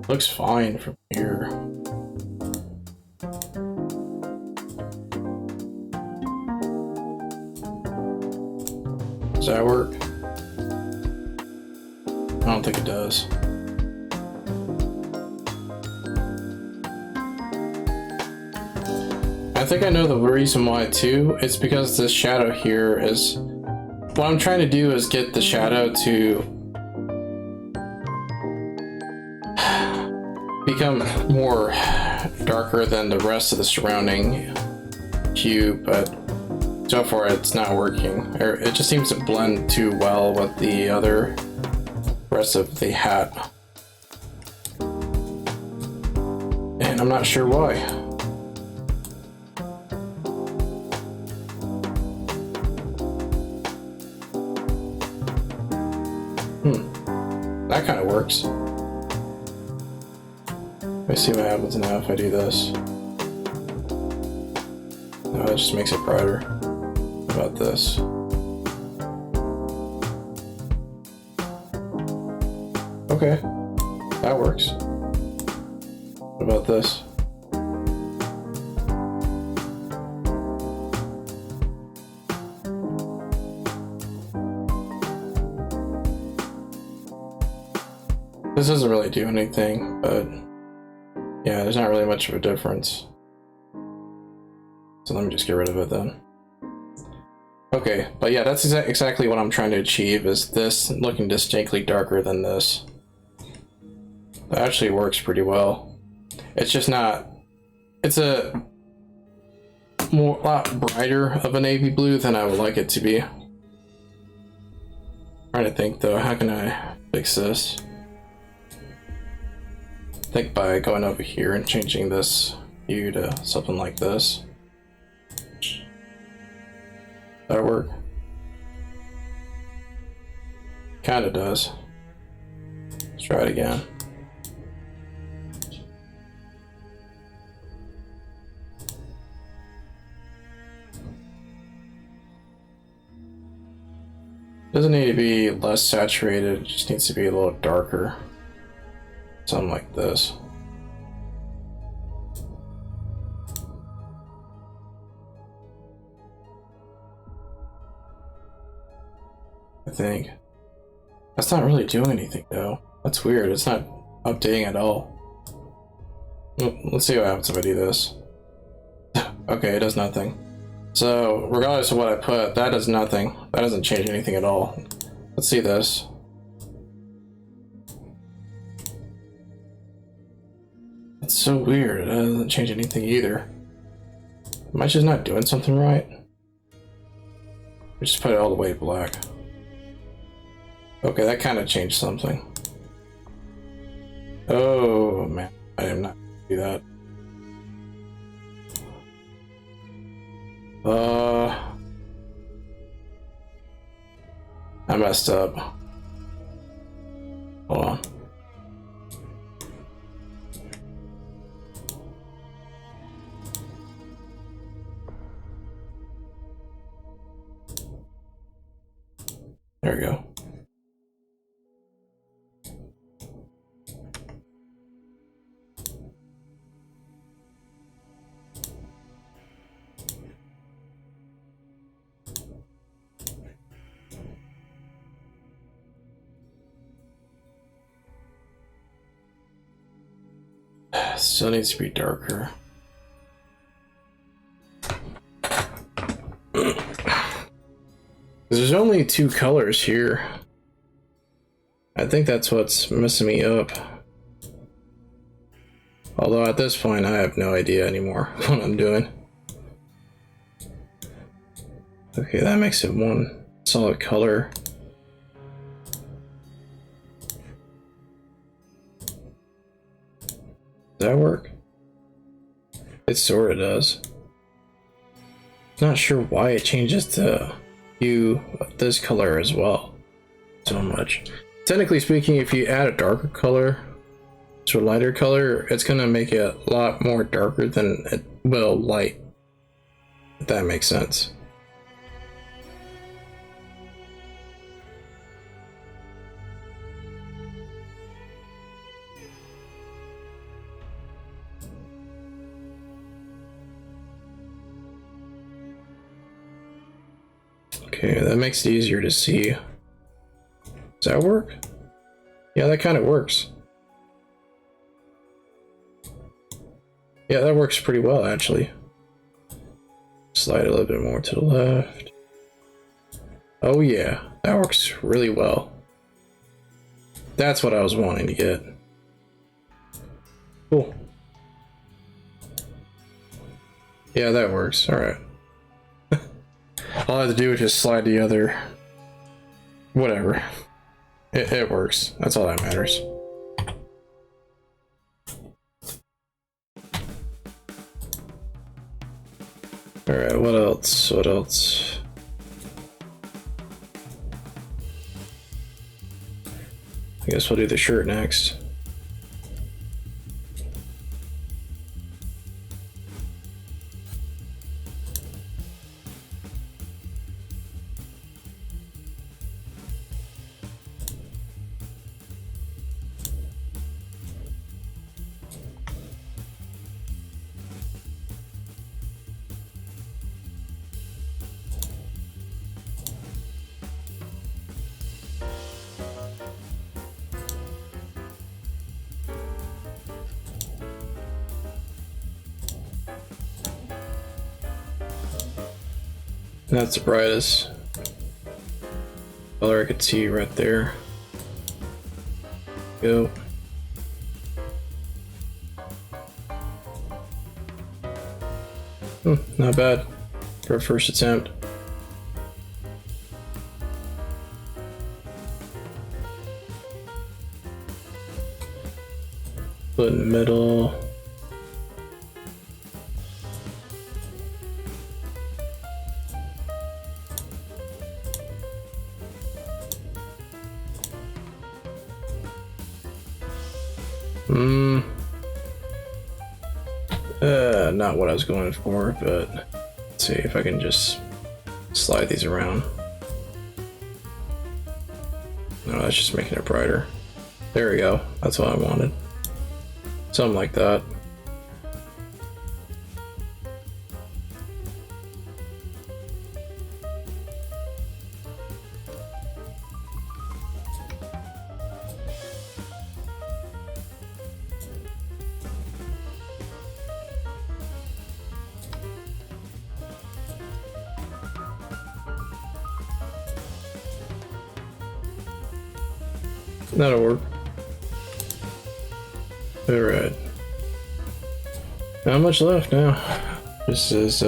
S1: Looks fine from here. Does that work? I don't think it does. I think I know the reason why too. It's because this shadow here is... What I'm trying to do is get the shadow to become more darker than the rest of the surrounding hue, but so far it's not working. It just seems to blend too well with the other rest of the hat. And I'm not sure why. That kind of works. Let me see what happens now if I do this. No, it just makes it brighter. How about this? Okay, that works. What about this? This doesn't really do anything, but yeah, there's not really much of a difference. So let me just get rid of it then. Okay, but yeah, that's exactly what I'm trying to achieve, is this looking distinctly darker than this. That actually works pretty well. It's just not... It's a lot brighter of a navy blue than I would like it to be. Trying to think though, how can I fix this? I think by going over here and changing this hue to something like this. That work? Kinda does. Let's try it again. Doesn't need to be less saturated, it just needs to be a little darker. Something like this. I think. That's not really doing anything though. That's weird, it's not updating at all. Let's see what happens if I do this. Okay, it does nothing. So, regardless of what I put, that does nothing. That doesn't change anything at all. Let's see this. It's so weird, it doesn't change anything either. Am I just not doing something right? Just put it all the way black. Okay, that kind of changed something. Oh man, I am not gonna do that. I messed up. Hold on. There we go. Still needs to be darker. There's only two colors here. I think that's what's messing me up. Although at this point I have no idea anymore what I'm doing. Okay, that makes it one solid color. Does that work? It sort of does. Not sure why it changes the hue of this color as well so much. Technically speaking, if you add a darker color to a lighter color, it's gonna make it a lot more darker than it will light, if that makes sense. Okay, that makes it easier to see. Does that work? Yeah, that kind of works. Yeah, that works pretty well, actually. Slide a little bit more to the left. Oh yeah, that works really well. That's what I was wanting to get. Cool. Yeah, that works. Alright. All I have to do is just slide the other... Whatever. It works. That's all that matters. Alright, what else? What else? I guess we'll do the shirt next. That's the brightest color I could see right there. Go. Not bad for a first attempt. Put in the middle. Not what I was going for, but let's see if I can just slide these around. No, that's just making it brighter. There we go. That's what I wanted. Something like that. That'll work. Alright. Not much left now. This is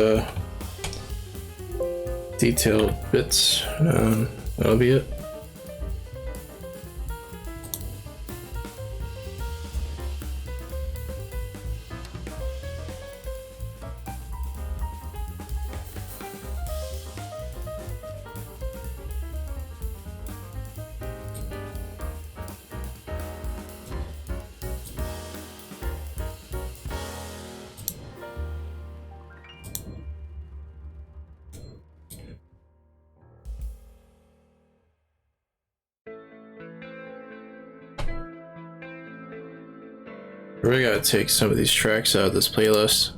S1: detailed bits. That'll be it. I really gotta take some of these tracks out of this playlist.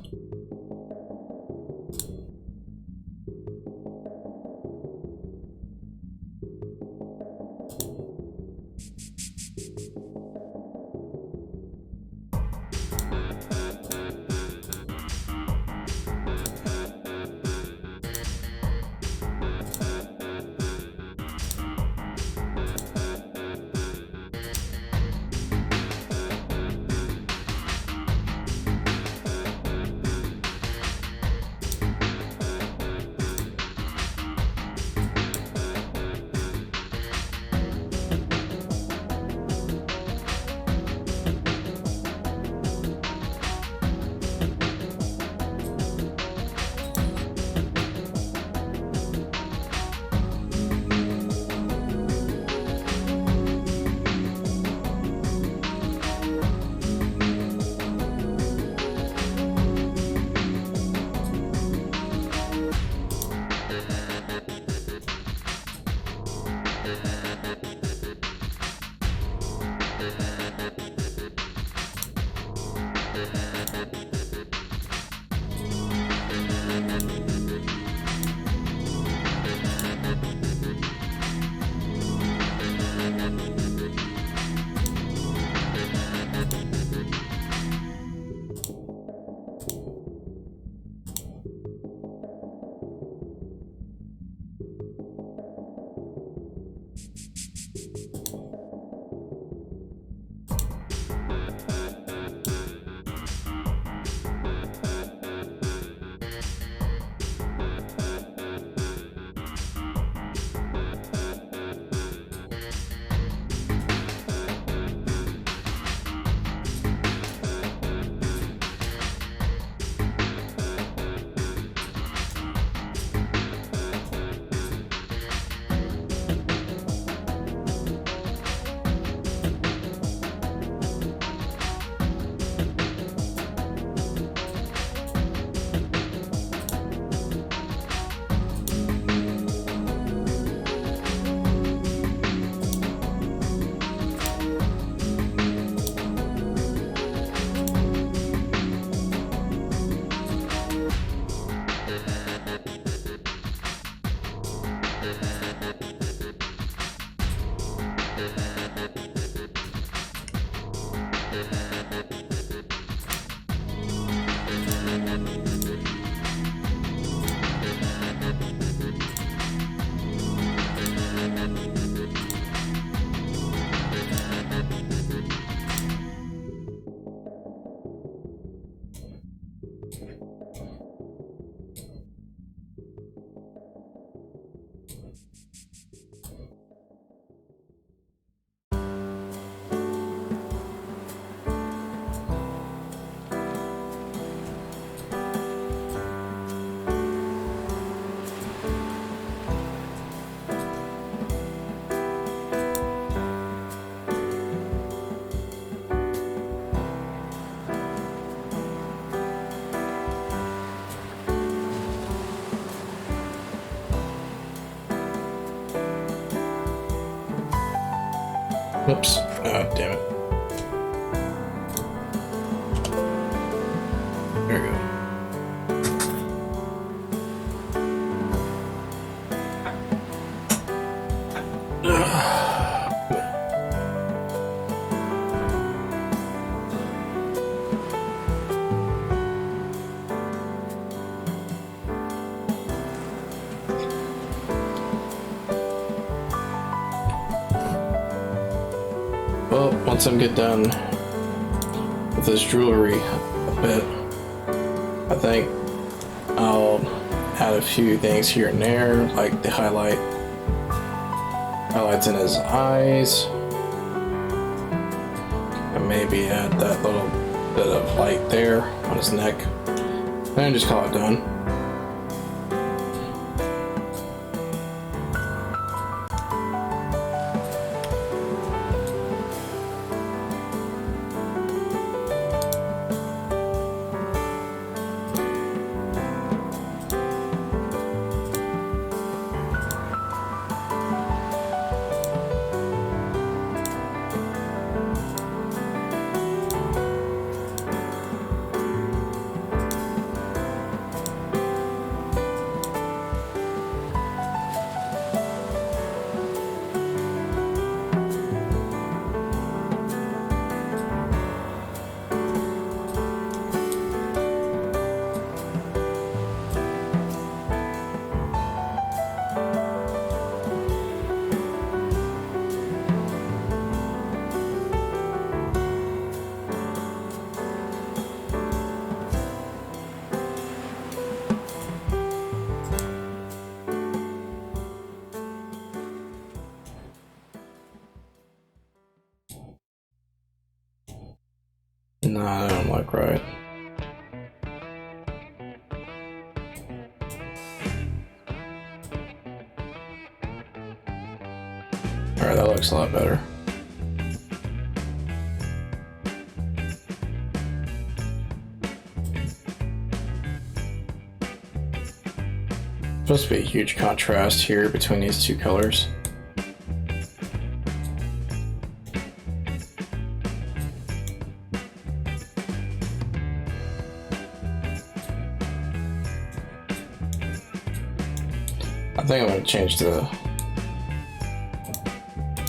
S1: Oops. Oh, damn it. There we go. Well, once I'm get done with this jewelry a bit, I think I'll add a few things here and there, like the highlights in his eyes, and maybe add that little bit of light there on his neck, and just call it done. No, I don't look right. Alright, that looks a lot better. Supposed to be a huge contrast here between these two colors. I think I'm going to change the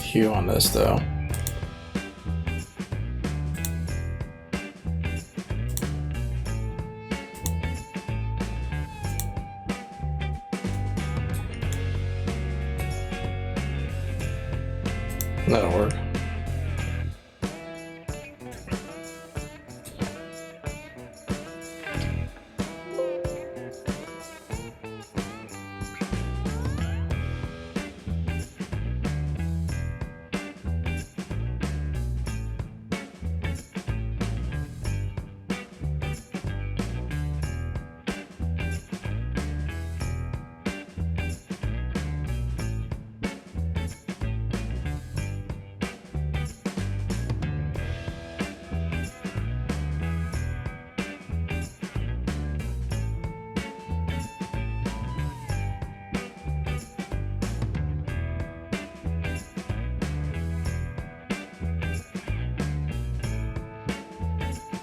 S1: hue on this though. That'll work.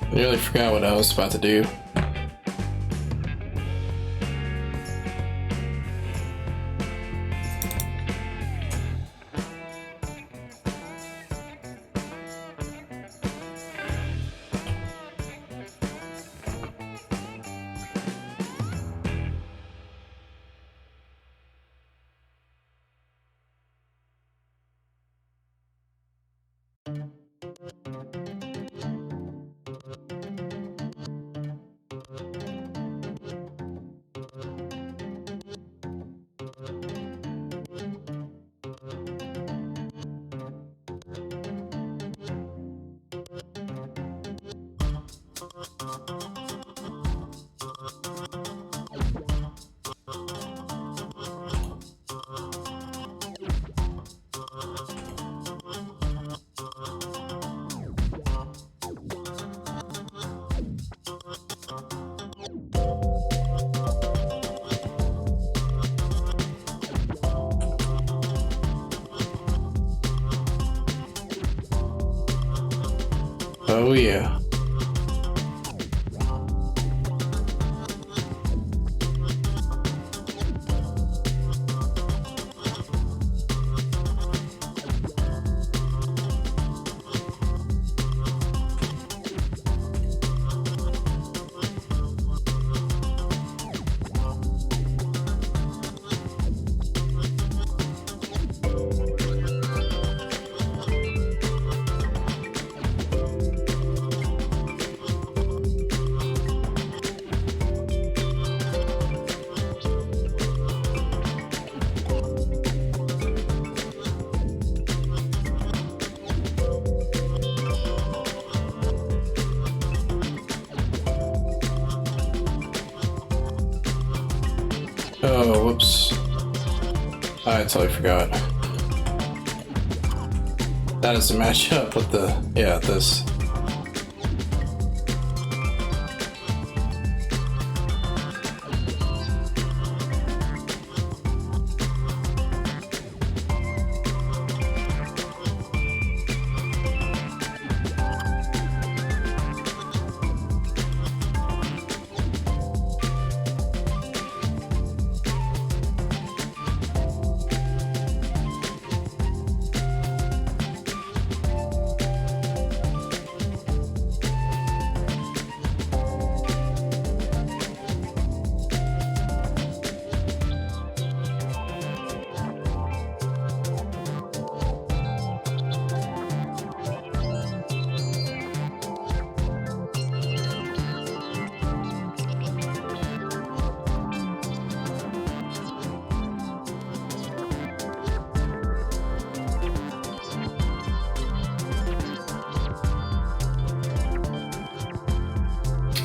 S1: I nearly forgot what I was about to do. Oh yeah. Oh, whoops. I totally forgot. That is to match up with the, yeah, this.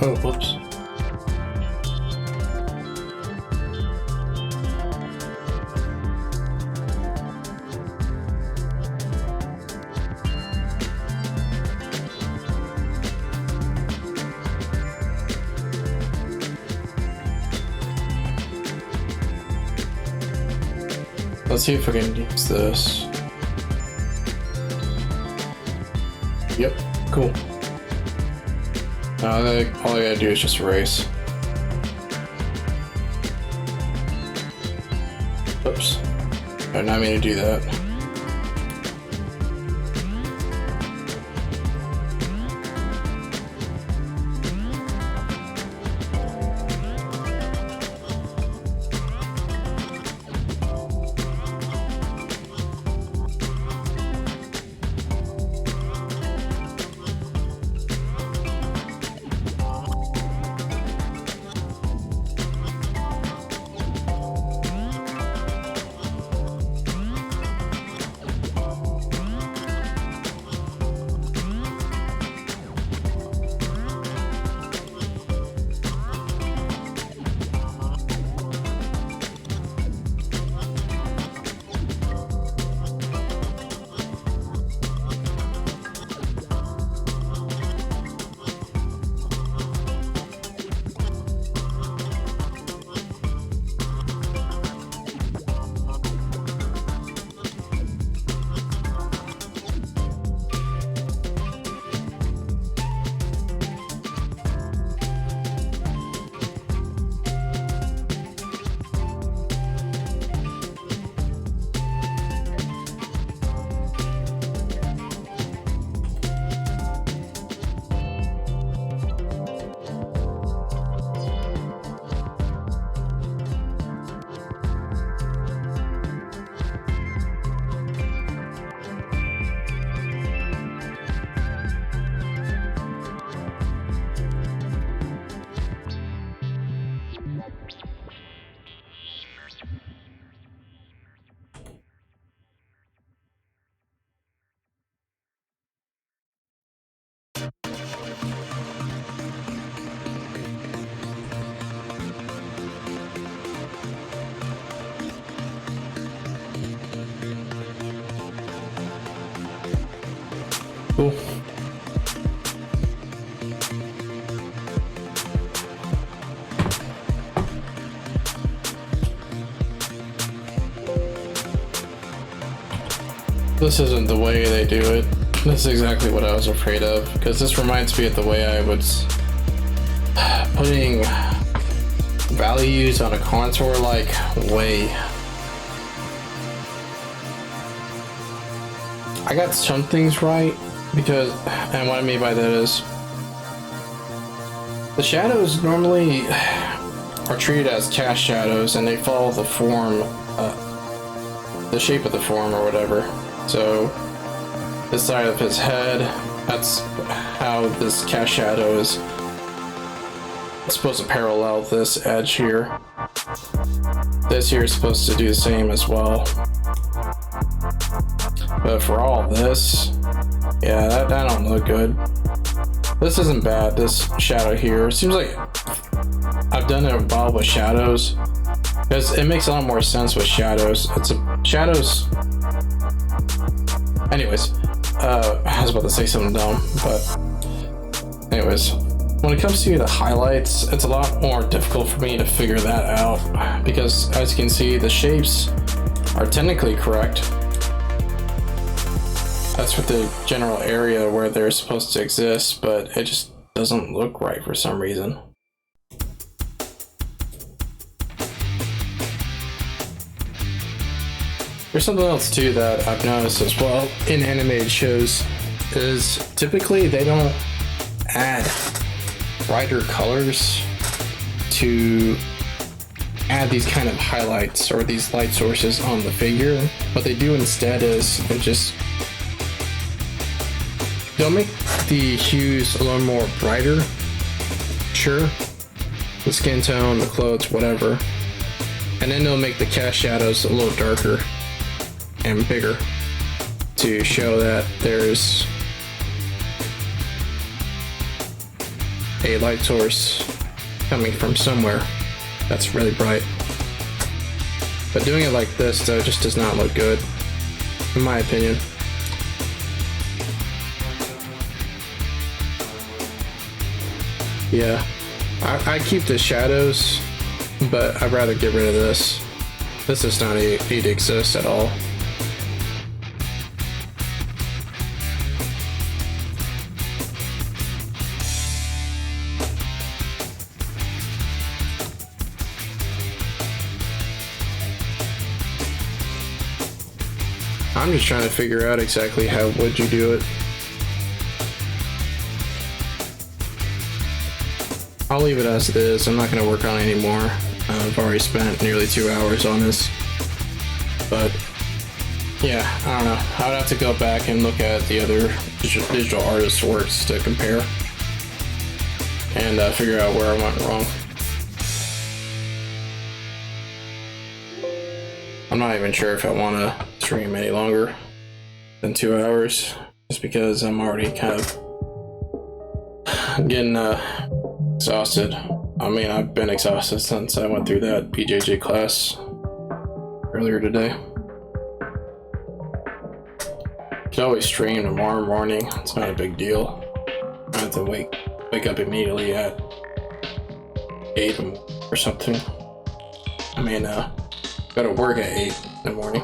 S1: Oh, whoops. Let's see if I can use this. Yep, cool. Now all I gotta do is just erase. Oops. I did not mean to do that. Cool. This isn't the way they do it. This is exactly what I was afraid of, because this reminds me of the way I was putting values on a contour like way. I got some things right, because, and what I mean by that is, the shadows normally are treated as cast shadows, and they follow the form, the shape of the form or whatever. So this side of his head, that's how this cast shadow is supposed to parallel this edge here. This here is supposed to do the same as well. But for all this, yeah, that don't look good. This isn't bad, this shadow here. It seems like I've done it a while with shadows, because it makes a lot more sense with shadows. Shadows. Anyways, I was about to say something dumb, but anyways, when it comes to the highlights, it's a lot more difficult for me to figure that out, because as you can see, the shapes are technically correct. That's for the general area where they're supposed to exist, but it just doesn't look right for some reason. There's something else too that I've noticed as well in animated shows, is typically they don't add brighter colors to add these kind of highlights or these light sources on the figure. What they do instead is they just they'll make the hues a little more brighter, sure, the skin tone, the clothes, whatever, and then they'll make the cast shadows a little darker and bigger to show that there's a light source coming from somewhere that's really bright. But doing it like this though just does not look good, in my opinion. Yeah, I keep the shadows, but I'd rather get rid of this. This does not need to exist at all. I'm just trying to figure out exactly how would you do it. I'll leave it as it is. I'm not going to work on it anymore. I've already spent nearly 2 hours on this. But yeah, I don't know. I would have to go back and look at the other digital artist works to compare and figure out where I went wrong. I'm not even sure if I want to stream any longer than 2 hours, just because I'm already kind of getting exhausted. I mean, I've been exhausted since I went through that BJJ class earlier today. Could always stream tomorrow morning. It's not a big deal. I have to wake up immediately at 8 or something. I mean, go to work at 8 in the morning.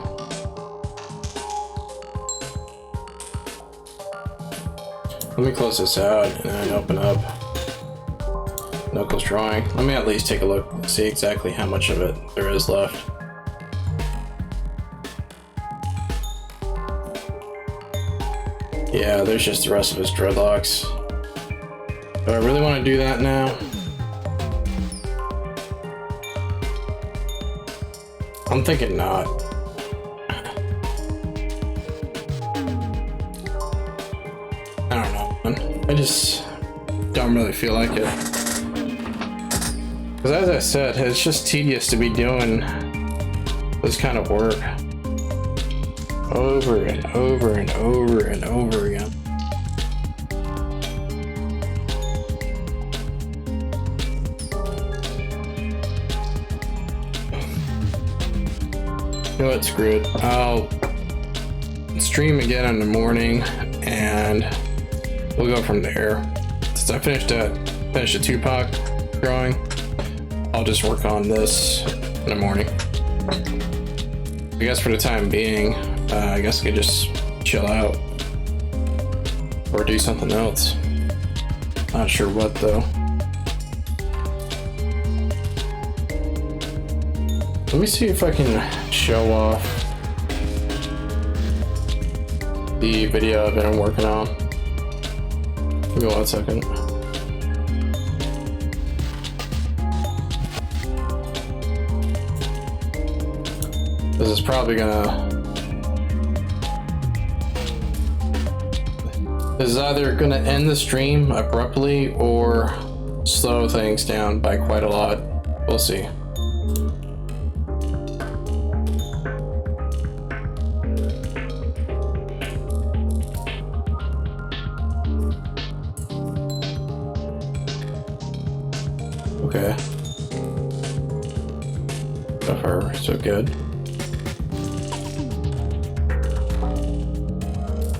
S1: Let me close this out and then open up Knuckles drawing. Let me at least take a look and see exactly how much of it there is left. Yeah, there's just the rest of his dreadlocks. Do I really want to do that now? I'm thinking not. I don't know, man. I just don't really feel like it. Because as I said, it's just tedious to be doing this kind of work over and over and over and over again. You know what, screw it. I'll stream again in the morning and we'll go from there. Since I finished a Tupac drawing, I'll just work on this in the morning. I guess for the time being, I guess I could just chill out. or do something else. Not sure what though. Let me see if I can show off the video I've been working on. Give me 1 second. This is probably this is either gonna end the stream abruptly or slow things down by quite a lot. We'll see. Okay. So far, so good.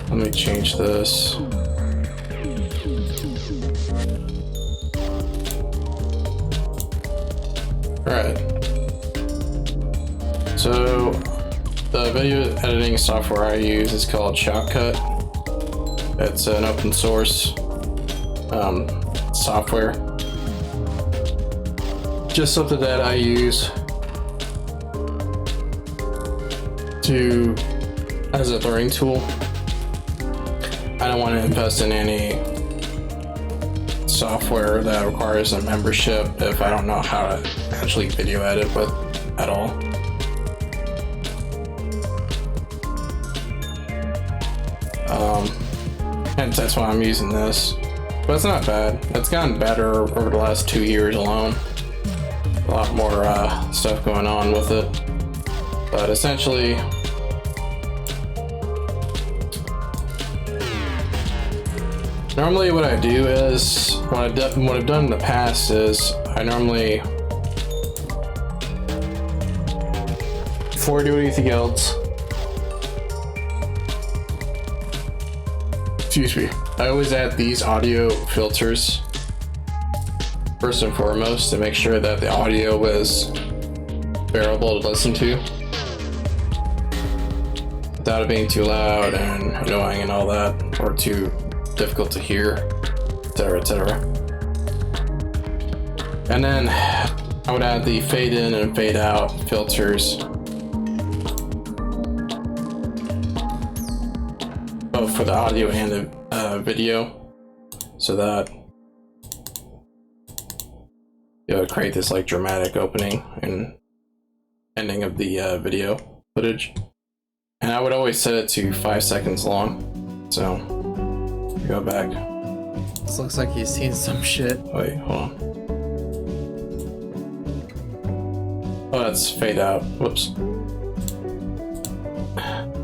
S1: Let me change this. Alright. So, the video editing software I use is called Shotcut. It's an open source software. Just something that I use as a learning tool. I don't want to invest in any software that requires a membership if I don't know how to actually video edit with at all. And that's why I'm using this. But it's not bad. It's gotten better over the last 2 years alone. A lot more stuff going on with it. But essentially, normally what I do is, what I've done in the past is, I normally, before I do anything else, excuse me, I always add these audio filters first and foremost to make sure that the audio is bearable to listen to without it being too loud and annoying and all that, or too difficult to hear, etc., etc. And then I would add the fade in and fade out filters, both for the audio and the video, so that it would create this like dramatic opening and ending of the video footage. And I would always set it to 5 seconds long. So go back.
S2: This looks like he's seen some shit.
S1: Wait, hold on. Oh, that's fade out. Whoops.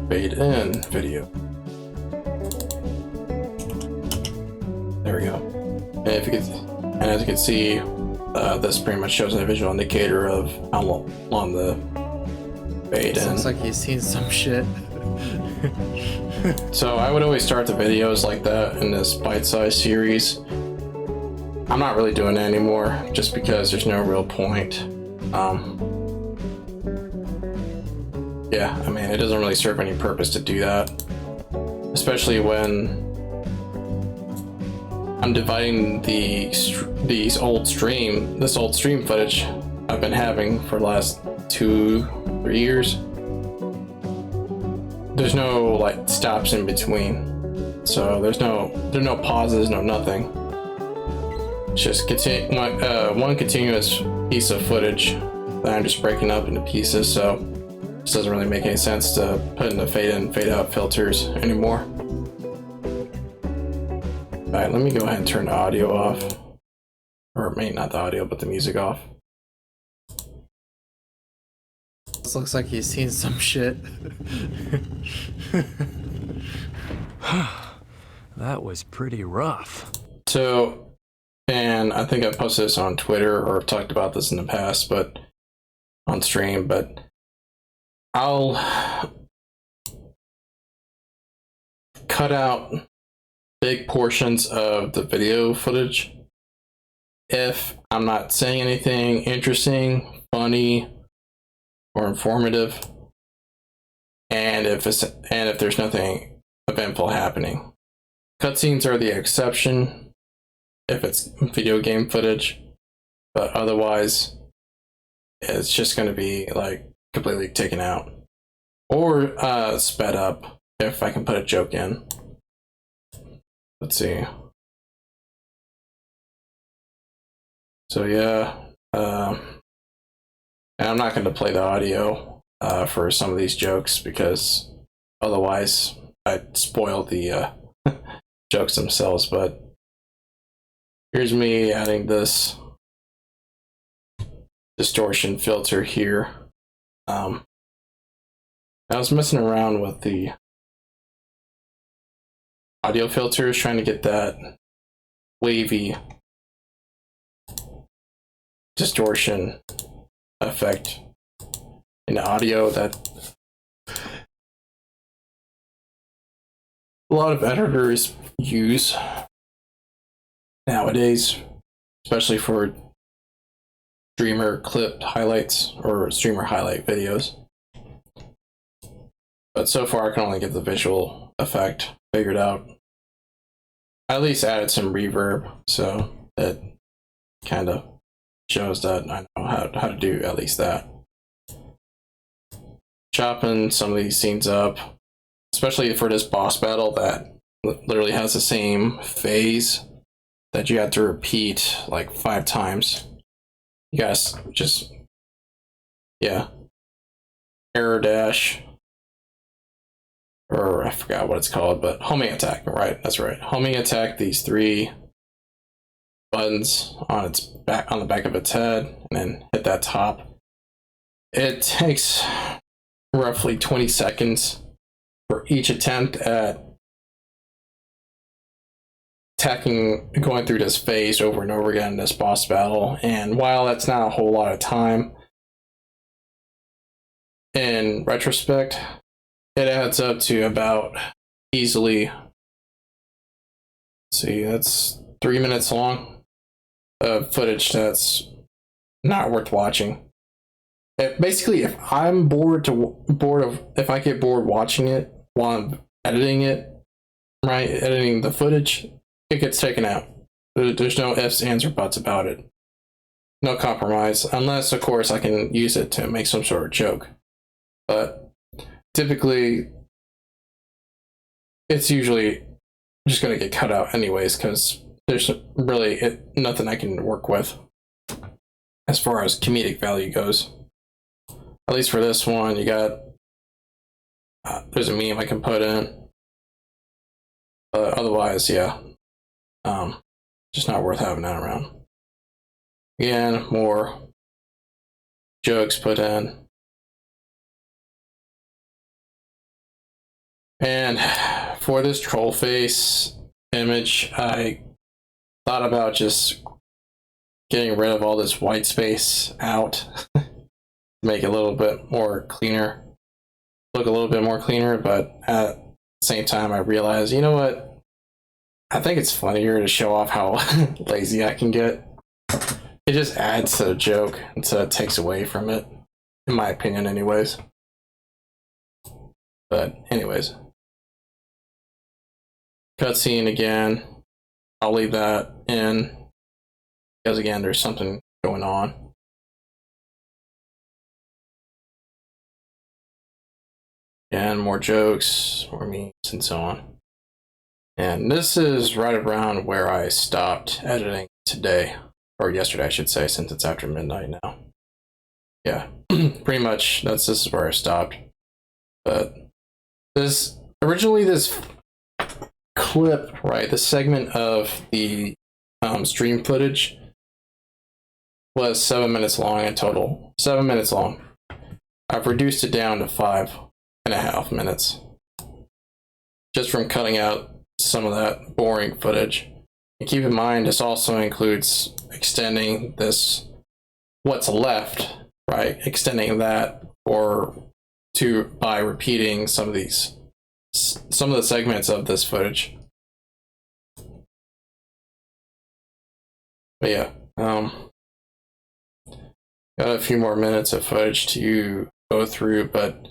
S1: Fade in video. There we go. And if you could, and as you can see, this pretty much shows a visual indicator of how long the fade in.
S2: Looks like he's seen some shit.
S1: So I would always start the videos like that in this bite-sized series. I'm not really doing it anymore just because there's no real point. Yeah, I mean, it doesn't really serve any purpose to do that, especially when I'm dividing this old stream footage I've been having for the last 2-3 years. There's no like stops in between, so there's no pauses, no nothing. It's just one continuous piece of footage that I'm just breaking up into pieces. So it doesn't really make any sense to put in the fade in, fade out filters anymore. All right, let me go ahead and turn the audio off, or maybe not the audio, but the music off.
S2: This looks like he's seen some shit.
S3: That was pretty rough.
S1: So, and I think I posted this on Twitter or talked about this in the past, but on stream, but I'll cut out big portions of the video footage if I'm not saying anything interesting, funny, or informative, and if there's nothing eventful happening, Cutscenes are the exception if it's video game footage, but otherwise it's just going to be like completely taken out or sped up if I can put a joke in. Let's see. So yeah, and I'm not going to play the audio for some of these jokes because otherwise I'd spoil the jokes themselves. But here's me adding this distortion filter here. I was messing around with the audio filters, trying to get that wavy distortion effect in audio that a lot of editors use nowadays, especially for streamer clipped highlights or streamer highlight videos. But so far I can only get the visual effect figured out. I at least added some reverb, so it kind of shows that I know how to do at least that. Chopping some of these scenes up, especially for this boss battle that literally has the same phase that you have to repeat like 5 times. You guys just, yeah, error dash, or I forgot what it's called, but homing attack, right? That's right. Homing attack these 3 buttons on its back, on the back of its head, and then hit that top. It takes roughly 20 seconds for each attempt at attacking, going through this phase over and over again in this boss battle. And while that's not a whole lot of time, in retrospect, it adds up to about easily, let's see, that's 3 minutes long of footage that's not worth watching. Basically, if I'm if I get bored watching it while I'm editing it, right, editing the footage, it gets taken out. There's no ifs, ands, or buts about it. No compromise, unless, of course, I can use it to make some sort of joke. But typically, it's usually just going to get cut out anyways, because there's really nothing I can work with as far as comedic value goes. At least for this one, you got, there's a meme I can put in. But otherwise, yeah, just not worth having that around. Again, more jokes put in. And for this troll face image, I thought about just getting rid of all this white space out. Make it a little bit more cleaner, look a little bit more cleaner, but at the same time I realized, you know what, I think it's funnier to show off how lazy I can get. It just adds to the joke instead of takes away from it, in my opinion anyways. But anyways, cutscene again, I'll leave that in because again there's something going on. And more jokes, more memes, and so on. And this is right around where I stopped editing today, or yesterday I should say, since it's after midnight now. Yeah, pretty much this is where I stopped. But this clip, right, this segment of the stream footage was 7 minutes long in total. 7 minutes long. I've reduced it down to 5.5 minutes, just from cutting out some of that boring footage. And keep in mind, this also includes extending this, what's left, right? Extending that by repeating some of the segments of this footage. But yeah, got a few more minutes of footage to go through, but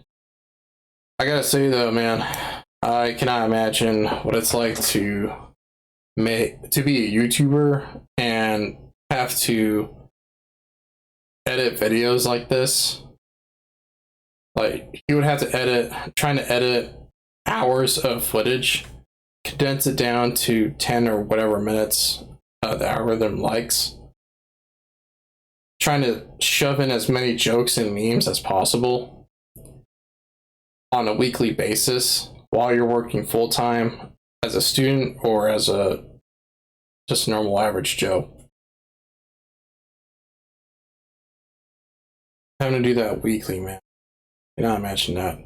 S1: I gotta say though, man, I cannot imagine what it's like to be a YouTuber and have to edit videos like this. Like, you would have to trying to edit hours of footage, condense it down to 10 or whatever minutes the algorithm likes, trying to shove in as many jokes and memes as possible on a weekly basis while you're working full-time as a student or as a just normal average Joe. Having to do that weekly, man. You cannot imagine that.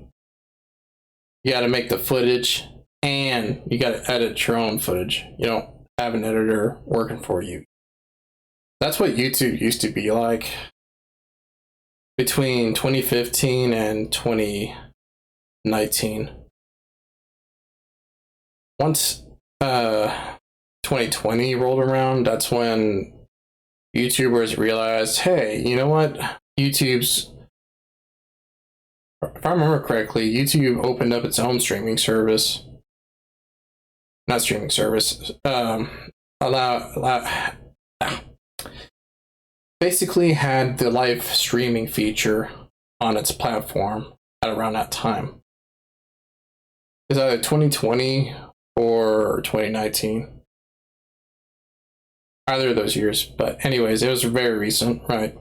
S1: You got to make the footage and you got to edit your own footage. You don't have an editor working for you. That's what YouTube used to be like between 2015 and 2019. Once 2020 rolled around, that's when YouTubers realized, hey, you know what? YouTube's, if I remember correctly, YouTube opened up its own streaming service. Not streaming service. Basically had the live streaming feature on its platform at around that time. It's either 2020 or 2019. Either of those years. But anyways, it was very recent, right?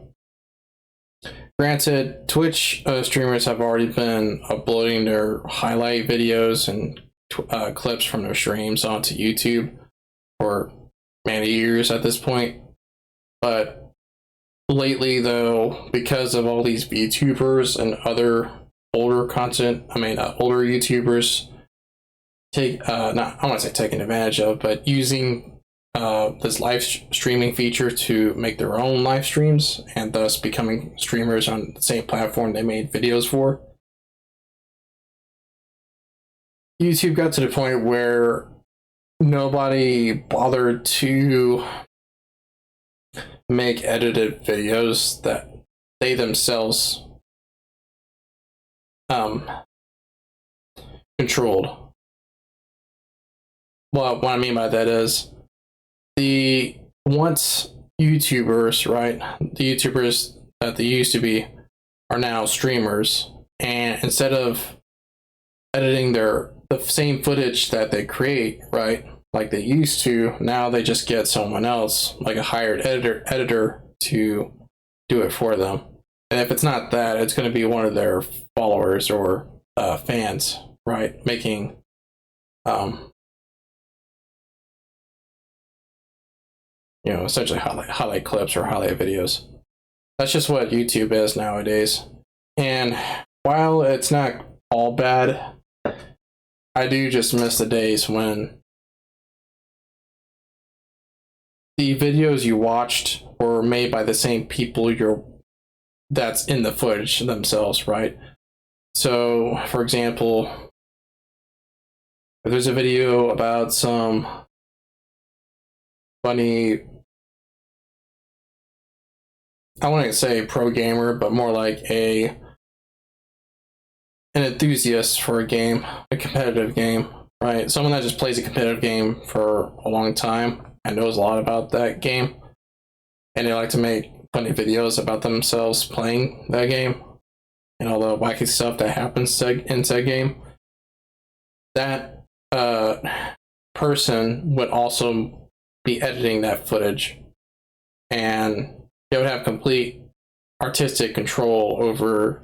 S1: Granted, Twitch streamers have already been uploading their highlight videos and clips from their streams onto YouTube for many years at this point. But lately, though, because of all these VTubers and other older older YouTubers I want to say taking advantage of, but using this live streaming feature to make their own live streams and thus becoming streamers on the same platform they made videos for. YouTube got to the point where nobody bothered to make edited videos that they themselves controlled. Well, what I mean by that is once YouTubers, right? The YouTubers that they used to be are now streamers, and instead of editing the same footage that they create, right, like they used to, now they just get someone else, like a hired editor to do it for them. And if it's not that, it's going to be one of their followers or fans, right, making essentially highlight clips or highlight videos. That's just what YouTube is nowadays. And while it's not all bad, I do just miss the days when the videos you watched were made by the same people that's in the footage themselves, right? So, for example, if there's a video about some funny, I wouldn't say pro gamer, but more like an enthusiast for a game, a competitive game, right? Someone that just plays a competitive game for a long time and knows a lot about that game, and they like to make funny videos about themselves playing that game and all the wacky stuff that happens in said game. That person would also be editing that footage, and they would have complete artistic control over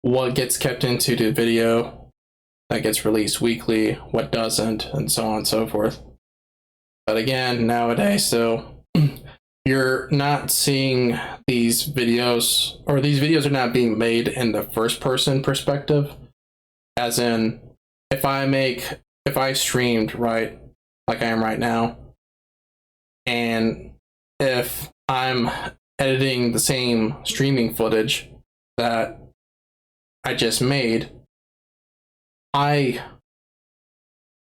S1: what gets kept into the video that gets released weekly, what doesn't, and so on and so forth. But again, nowadays, so you're not seeing these videos, or these videos are not being made in the first person perspective, as in if I streamed, right, like I am right now, and if I'm editing the same streaming footage that I just made, I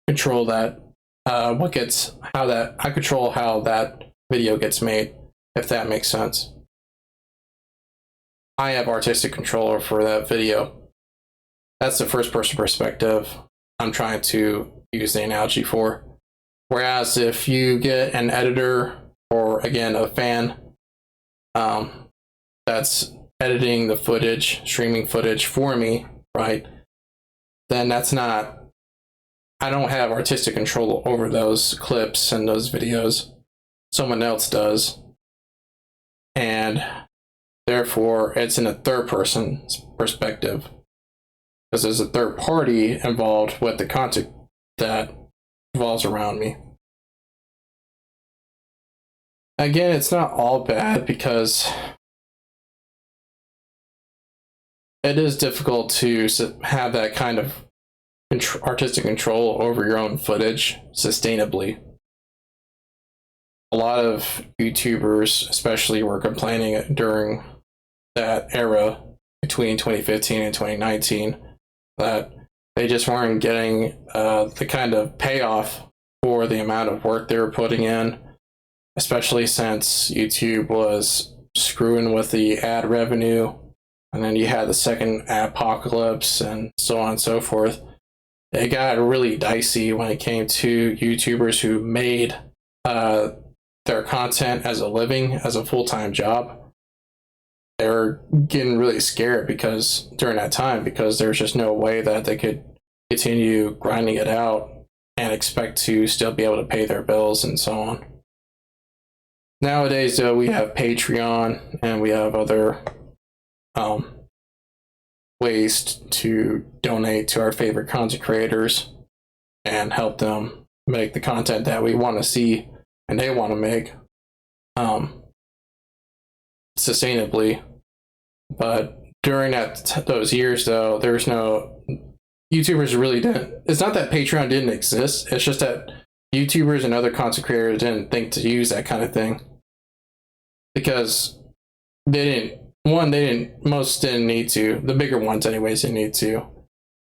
S1: control that, I control how that video gets made, if that makes sense. I have artistic control for that video. That's the first person perspective. I'm trying to use the analogy for. Whereas if you get an editor or again a fan that's editing the footage, streaming footage for me, right? Then that's not, I don't have artistic control over those clips and those videos. Someone else does. And therefore, it's in a third person's perspective. Because there's a third party involved with the content that revolves around me. Again, it's not all bad because it is difficult to have that kind of artistic control over your own footage sustainably. A lot of YouTubers, especially, were complaining during that era between 2015 and 2019 that they just weren't getting the kind of payoff for the amount of work they were putting in, especially since YouTube was screwing with the ad revenue, and then you had the second apocalypse and so on and so forth. It got really dicey when it came to YouTubers who made their content as a living, as a full-time job. They were getting really scared because during that time, because there's just no way that they could continue grinding it out and expect to still be able to pay their bills and so on. Nowadays, though, we have Patreon and we have other ways to donate to our favorite content creators and help them make the content that we want to see and they want to make sustainably. But during those years, though, there's no YouTubers really didn't. It's not that Patreon didn't exist. It's just that YouTubers and other content creators didn't think to use that kind of thing because they didn't. Most didn't need to. The bigger ones, anyways, didn't need to.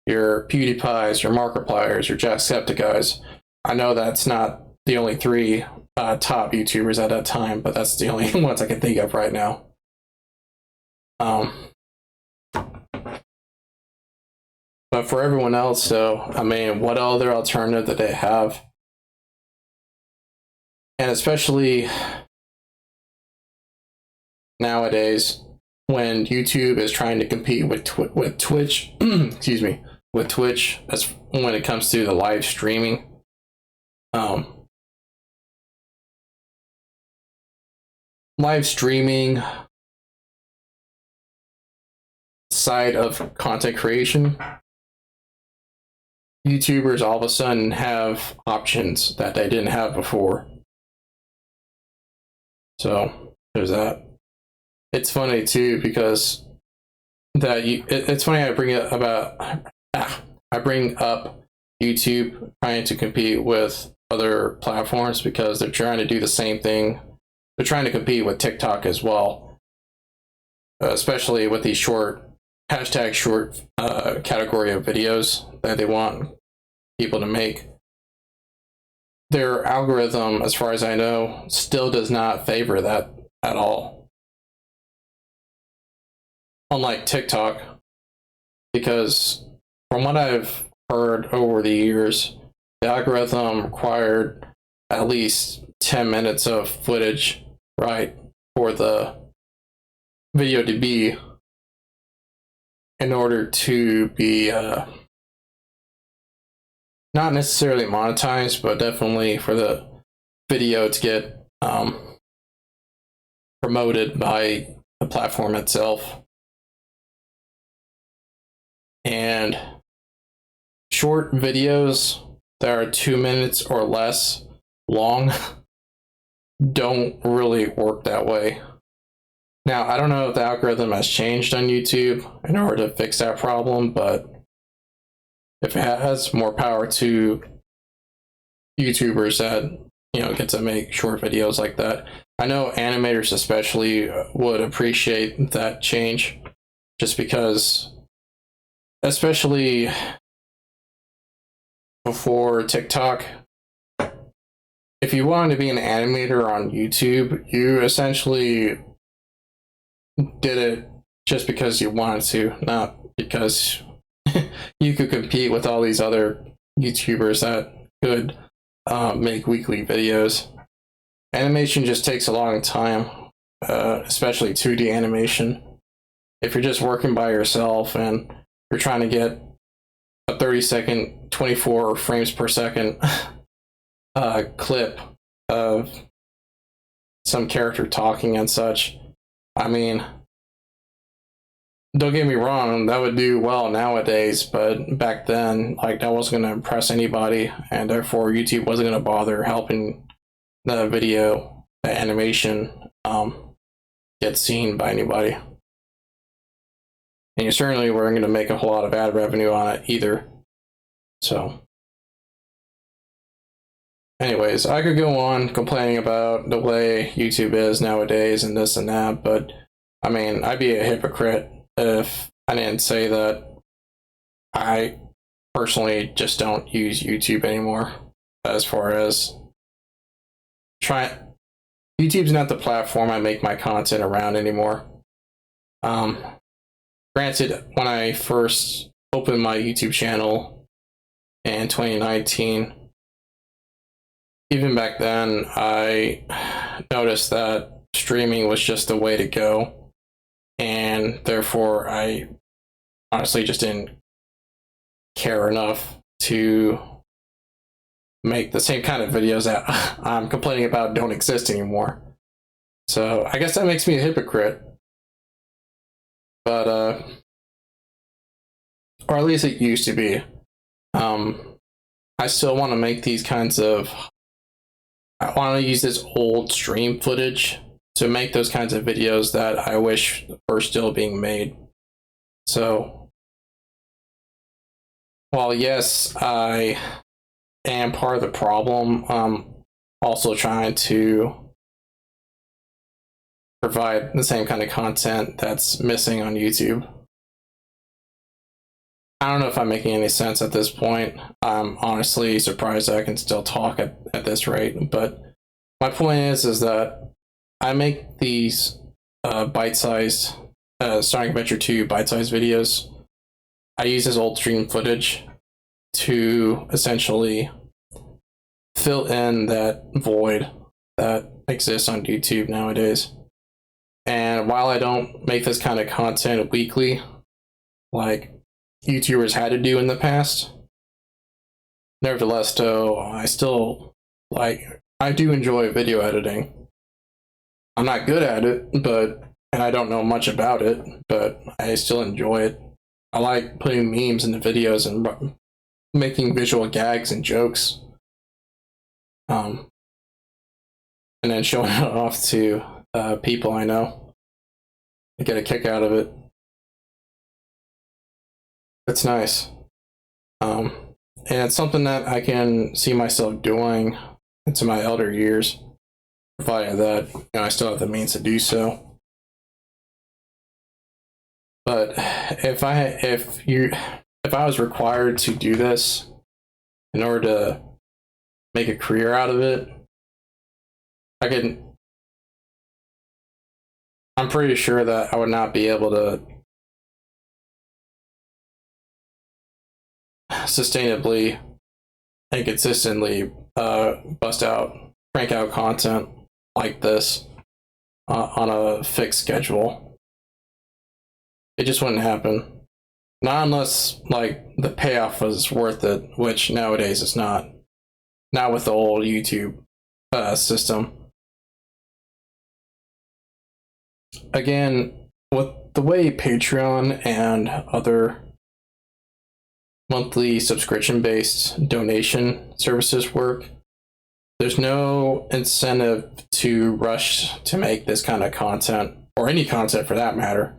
S1: Your PewDiePies, your Markipliers, your Jacksepticeye's. I know that's not the only three top YouTubers at that time, but that's the only ones I can think of right now. But for everyone else, though, I mean, what other alternative that they have? And especially nowadays, when YouTube is trying to compete with Twitch, excuse me, with Twitch, as when it comes to the live streaming. Live streaming side of content creation, YouTubers all of a sudden have options that they didn't have before. So there's that. It's funny too because it's funny I bring up YouTube trying to compete with other platforms because they're trying to do the same thing. They're trying to compete with TikTok as well, especially with these short category of videos that they want people to make. Their algorithm, as far as I know, still does not favor that at all. Unlike TikTok, because from what I've heard over the years, the algorithm required at least 10 minutes of footage, right, for the video to be in order to be not necessarily monetized, but definitely for the video to get promoted by the platform itself. And short videos that are 2 minutes or less long don't really work that way. Now, I don't know if the algorithm has changed on YouTube in order to fix that problem, but if it has, more power to YouTubers that, get to make short videos like that. I know animators especially would appreciate that change, just because, especially before TikTok, if you wanted to be an animator on YouTube, you essentially did it just because you wanted to, not because you could compete with all these other YouTubers that could make weekly videos. Animation just takes a long time, especially 2D animation. If you're just working by yourself and you're trying to get a 30-second, 24 frames per second clip of some character talking and such, I mean, don't get me wrong, that would do well nowadays, but back then, like, that wasn't going to impress anybody, and therefore YouTube wasn't going to bother helping the video, the animation, get seen by anybody. And you certainly weren't going to make a whole lot of ad revenue on it either. So, anyways, I could go on complaining about the way YouTube is nowadays and this and that, but I mean, I'd be a hypocrite if I didn't say that I personally just don't use YouTube anymore. As far as YouTube's not the platform I make my content around anymore. Granted, when I first opened my YouTube channel in 2019, even back then, I noticed that streaming was just the way to go, and therefore I honestly just didn't care enough to make the same kind of videos that I'm complaining about don't exist anymore. So I guess that makes me a hypocrite. But or at least it used to be. I still want to make these kinds of, I want to use this old stream footage to make those kinds of videos that I wish were still being made. So while yes, I am part of the problem, also trying to provide the same kind of content that's missing on YouTube. I don't know if I'm making any sense at this point. I'm honestly surprised I can still talk at this rate, but my point is that I make these bite-sized Sonic Adventure 2 bite-sized videos. I use this old stream footage to essentially fill in that void that exists on YouTube nowadays. And while I don't make this kind of content weekly, like YouTubers had to do in the past, nevertheless, though, I still, I do enjoy video editing. I'm not good at it, and I don't know much about it, but I still enjoy it. I like putting memes in the videos and making visual gags and jokes. And then showing it off to people I know. I get a kick out of it. It's nice. And it's something that I can see myself doing into my elder years, provided that I still have the means to do so. But if I was required to do this in order to make a career out of it, I'm pretty sure that I would not be able to sustainably and consistently crank out content like this on a fixed schedule. It just wouldn't happen. Not unless the payoff was worth it, which nowadays it's not. Not with the old YouTube system. Again, with the way Patreon and other monthly subscription-based donation services work, there's no incentive to rush to make this kind of content, or any content for that matter.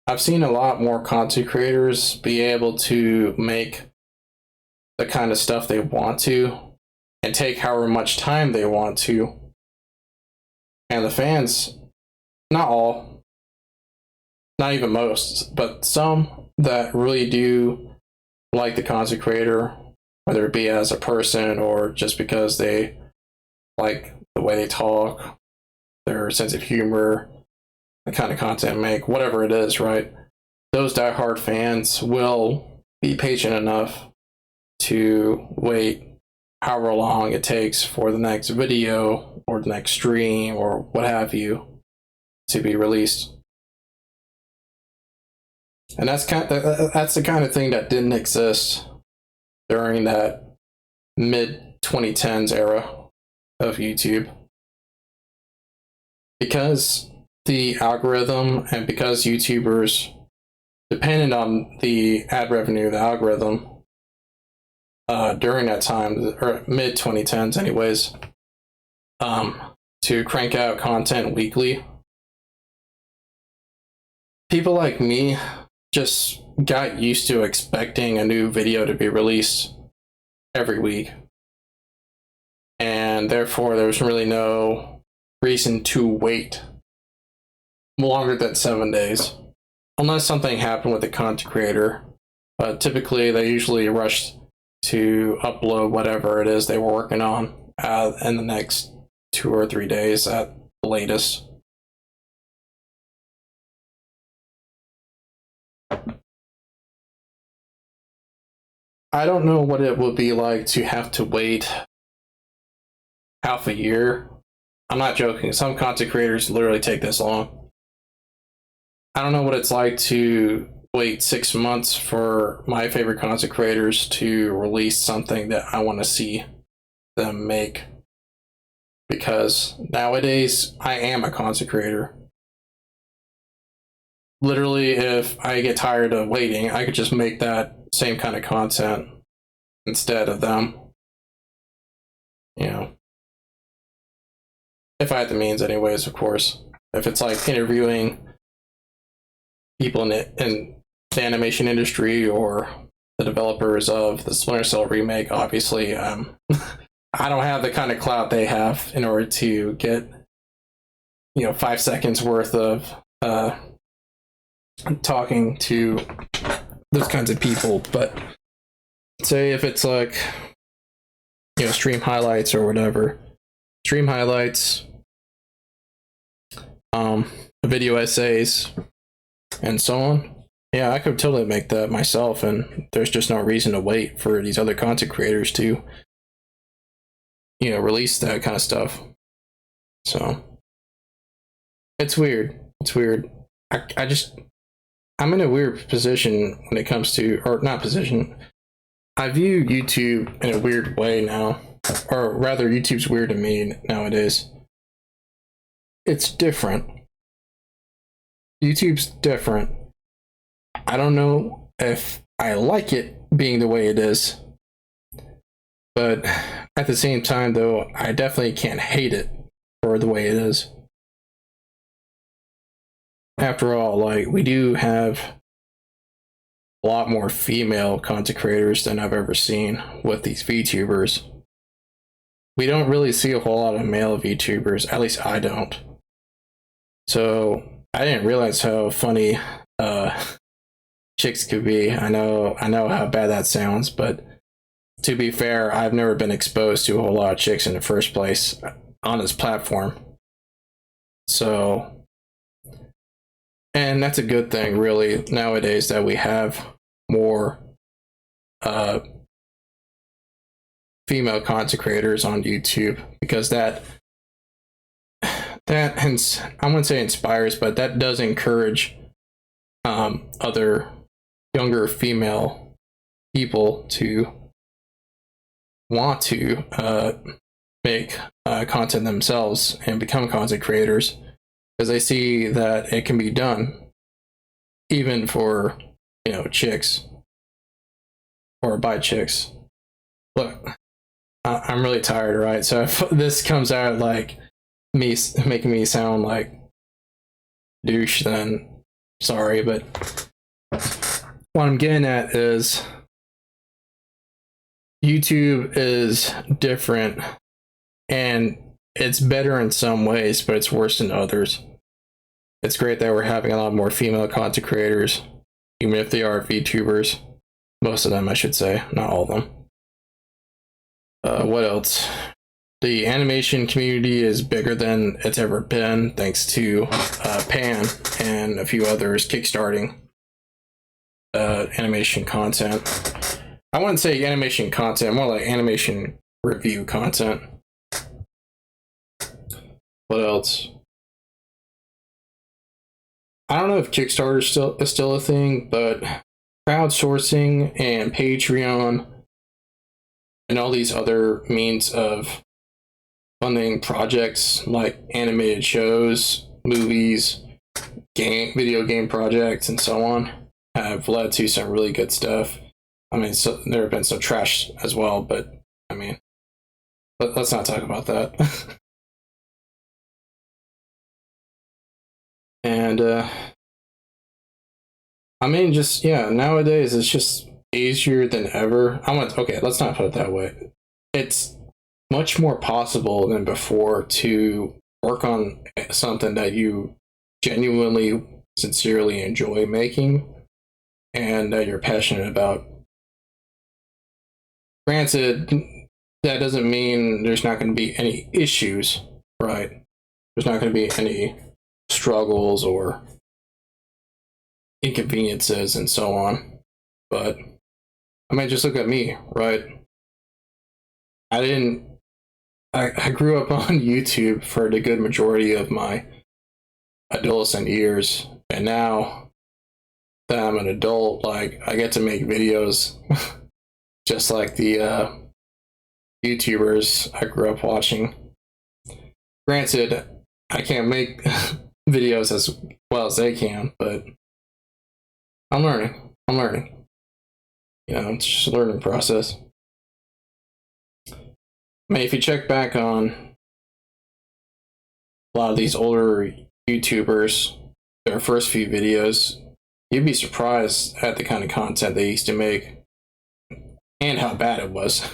S1: I've seen a lot more content creators be able to make the kind of stuff they want to and take however much time they want to. And the fans, not all, not even most, but some that really do like the content creator, whether it be as a person or just because they like the way they talk, their sense of humor, the kind of content they make, whatever it is, right? those diehard fans will be patient enough to wait however long it takes for the next video or the next stream or what have you to be released. And that's the kind of thing that didn't exist during that mid 2010s era of YouTube. Because the algorithm and because YouTubers depended on the ad revenue, the algorithm, during that time, or mid 2010s anyways, to crank out content weekly, people like me just got used to expecting a new video to be released every week. And therefore, there was really no reason to wait longer than 7 days. Unless something happened with the content creator. But typically, they usually rushed to upload whatever it is they were working on in the next 2 or 3 days at the latest. I don't know what it would be like to have to wait half a year. I'm not joking. Some content creators literally take this long. I don't know what it's like to wait 6 months for my favorite content creators to release something that I want to see them make. Because nowadays, I am a content creator. Literally, if I get tired of waiting, I could just make that same kind of content instead of them. You know. If I had the means anyways, of course. If it's like interviewing people in the animation industry or the developers of the Splinter Cell remake, obviously, I don't have the kind of clout they have in order to get, 5 seconds worth of talking to those kinds of people. But say if it's like, stream highlights or whatever, stream highlights, video essays, and so on. Yeah, I could totally make that myself, and there's just no reason to wait for these other content creators to, release that kind of stuff. So it's weird. It's weird. I'm in a weird position when it comes to, or not position. I view YouTube in a weird way now, or rather, YouTube's weird to me nowadays. It's different. YouTube's different. I don't know if I like it being the way it is, but at the same time, though, I definitely can't hate it for the way it is. After all, like, we do have a lot more female content creators than I've ever seen with these VTubers. We don't really see a whole lot of male VTubers, at least I don't. So I didn't realize how funny chicks could be. I know how bad that sounds, but to be fair, I've never been exposed to a whole lot of chicks in the first place on this platform. So, and that's a good thing, really, nowadays, that we have more female content creators on YouTube, because that hence, I wouldn't say inspires, but that does encourage other younger female people to want to make content themselves and become content creators, because they see that it can be done even for chicks or by chicks. Look, I'm really tired, right? So if this comes out like me making me sound like douche, then sorry, but what I'm getting at is YouTube is different, and it's better in some ways, but it's worse in others. It's great that we're having a lot more female content creators, even if they are VTubers. Most of them, I should say, not all of them. What else? The animation community is bigger than it's ever been, thanks to Pan and a few others kickstarting animation content. I wouldn't say animation content, more like animation review content. What else? I don't know if Kickstarter is still a thing, but crowdsourcing and Patreon and all these other means of funding projects like animated shows, movies, video game projects, and so on have led to some really good stuff. I mean, there have been some trash as well, but I mean, let's not talk about that. And I mean, just nowadays it's just easier than ever. Okay, let's not put it that way. It's much more possible than before to work on something that you genuinely, sincerely enjoy making and that you're passionate about. Granted, that doesn't mean there's not going to be any issues, right? There's not going to be any struggles or inconveniences and so on. But I mean, just look at me, right? I grew up on YouTube for the good majority of my adolescent years, and now that I'm an adult, like, I get to make videos just like the YouTubers I grew up watching. Granted, I can't make videos as well as they can, but I'm learning. You know, it's just a learning process. I mean, if you check back on a lot of these older YouTubers, their first few videos, you'd be surprised at the kind of content they used to make and how bad it was.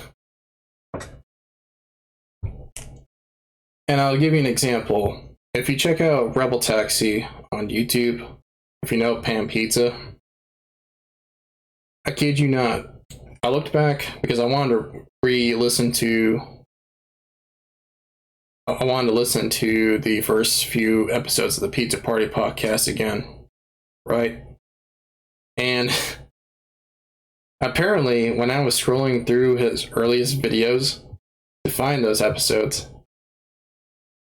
S1: And I'll give you an example. If you check out Rebel Taxi on YouTube, if you know Pan Pizza, I kid you not, I looked back because I wanted to listen to the first few episodes of the Pizza Party podcast again, right? And apparently, when I was scrolling through his earliest videos to find those episodes,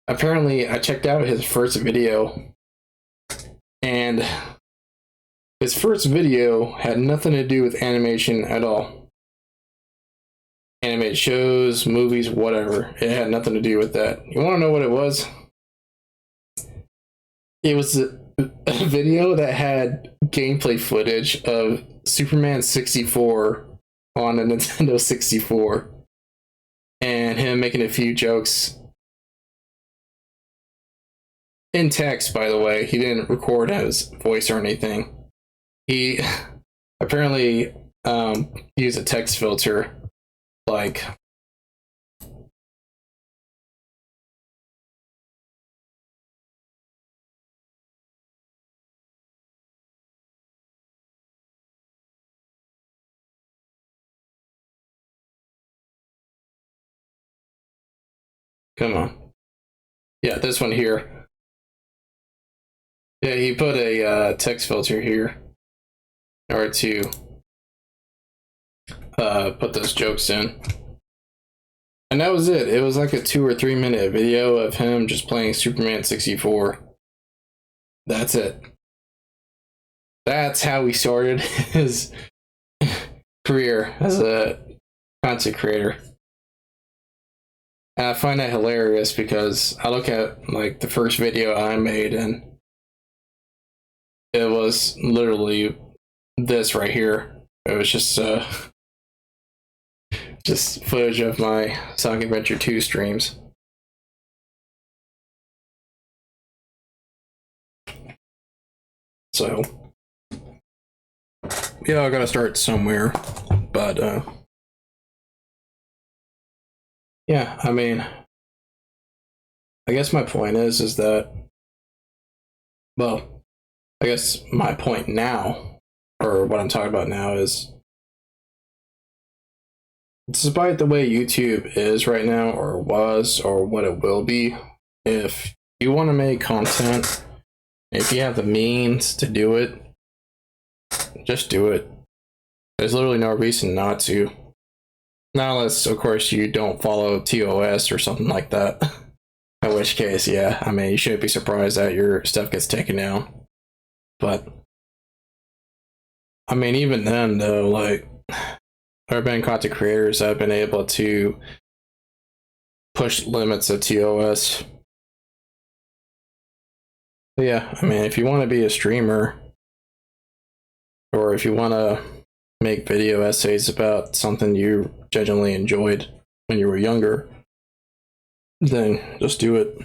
S1: apparently I checked out his first video, and his first video had nothing to do with animation at all. Animated shows, movies, whatever. It had nothing to do with that. You want to know what it was? It was a video that had gameplay footage of Superman 64 on a Nintendo 64 and him making a few jokes in text, by the way. He didn't record his voice or anything. He apparently used a text filter, like, come on. Yeah, this one here. Yeah, he put a text filter here in order to put those jokes in. And that was it. It was like a 2 or 3 minute video of him just playing Superman 64. That's it. That's how he started his career as a content creator. And I find that hilarious because I look at like the first video I made and it was literally this right here. It was just footage of my Sonic Adventure 2 streams. So yeah, I gotta start somewhere, but yeah, I mean, I guess my point is that, well, I guess my point now, or what I'm talking about now, is despite the way YouTube is right now, or was, or what it will be, if you want to make content, if you have the means to do it, just do it. There's literally no reason not to. Not unless, of course, you don't follow TOS or something like that. In which case, yeah, I mean, you shouldn't be surprised that your stuff gets taken down. But, I mean, even then, though, like, there have been content creators that have been able to push limits of TOS. But yeah, I mean, if you want to be a streamer, or if you want to make video essays about something you genuinely enjoyed when you were younger, then just do it.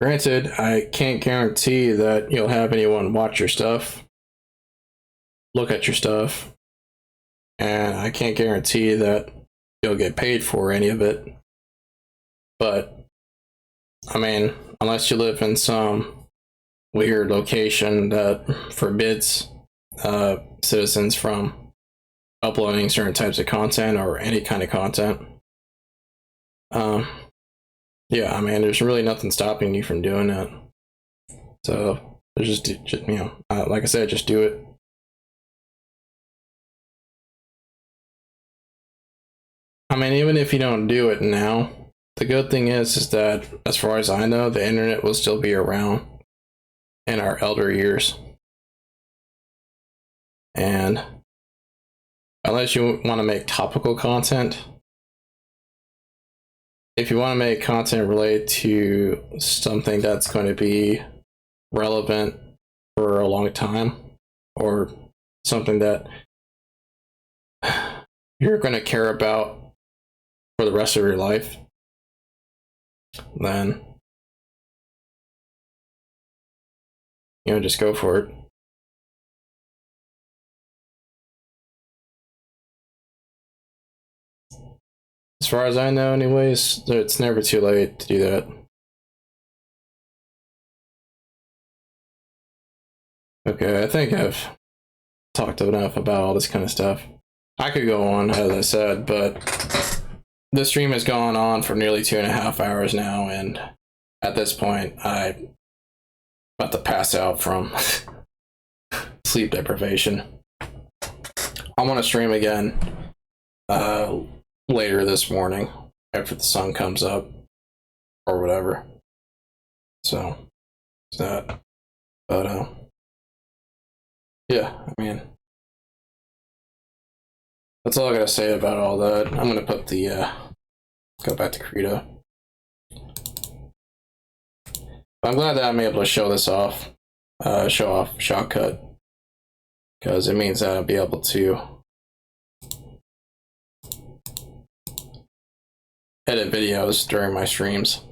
S1: Granted, I can't guarantee that you'll have anyone watch your stuff, look at your stuff, and I can't guarantee that you'll get paid for any of it. But, I mean, unless you live in some weird location that forbids citizens from uploading certain types of content or any kind of content, yeah, I mean, there's really nothing stopping you from doing it. So just you know, like I said, just do it. I mean, even if you don't do it now, the good thing is that as far as I know, the internet will still be around in our elder years. And unless you want to make topical content, if you want to make content related to something that's going to be relevant for a long time, or something that you're going to care about for the rest of your life, then, you know, just go for it. As far as I know, anyways, it's never too late to do that. Okay, I think I've talked enough about all this kind of stuff. I could go on, as I said, but the stream has gone on for nearly 2.5 hours now, and at this point, I'm about to pass out from sleep deprivation. I'm gonna stream again later this morning after the sun comes up or whatever. So that, but yeah, I mean, that's all I gotta say about all that. I'm gonna put the go back to Krita. I'm glad that I'm able to show this off, show off Shotcut, because it means that I'll be able to edit videos during my streams.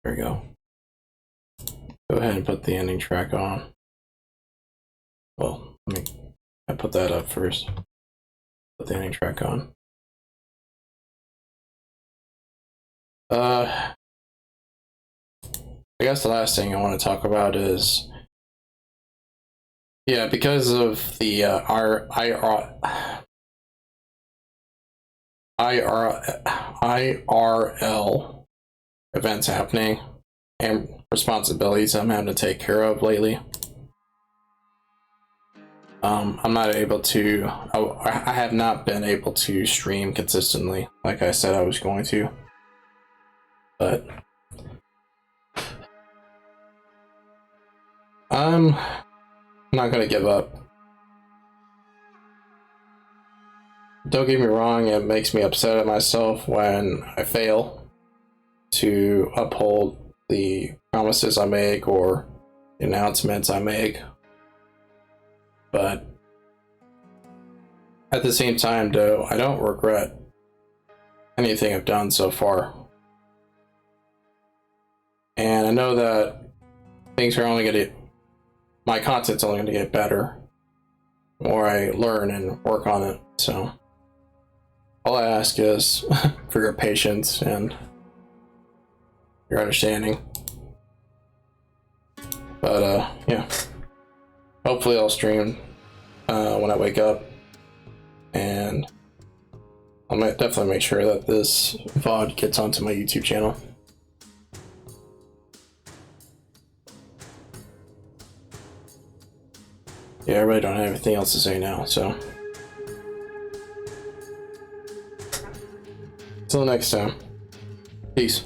S1: There we go. Go ahead and put the ending track on. Well, I put that up first. Put the ending track on. I guess the last thing I want to talk about is, yeah, because of the IRL events happening and responsibilities I'm having to take care of lately. I'm not able to, I have not been able to stream consistently like I said I was going to, but I'm not gonna give up. Don't get me wrong, it makes me upset at myself when I fail to uphold the promises I make or the announcements I make. But at the same time, though, I don't regret anything I've done so far. And I know that things are only gonna, my content's only gonna get better the more I learn and work on it. So all I ask is for your patience and your understanding. But yeah, hopefully I'll stream when I wake up, and I'll definitely make sure that this VOD gets onto my YouTube channel. Yeah, I really don't have anything else to say now, so. Till next time. Peace.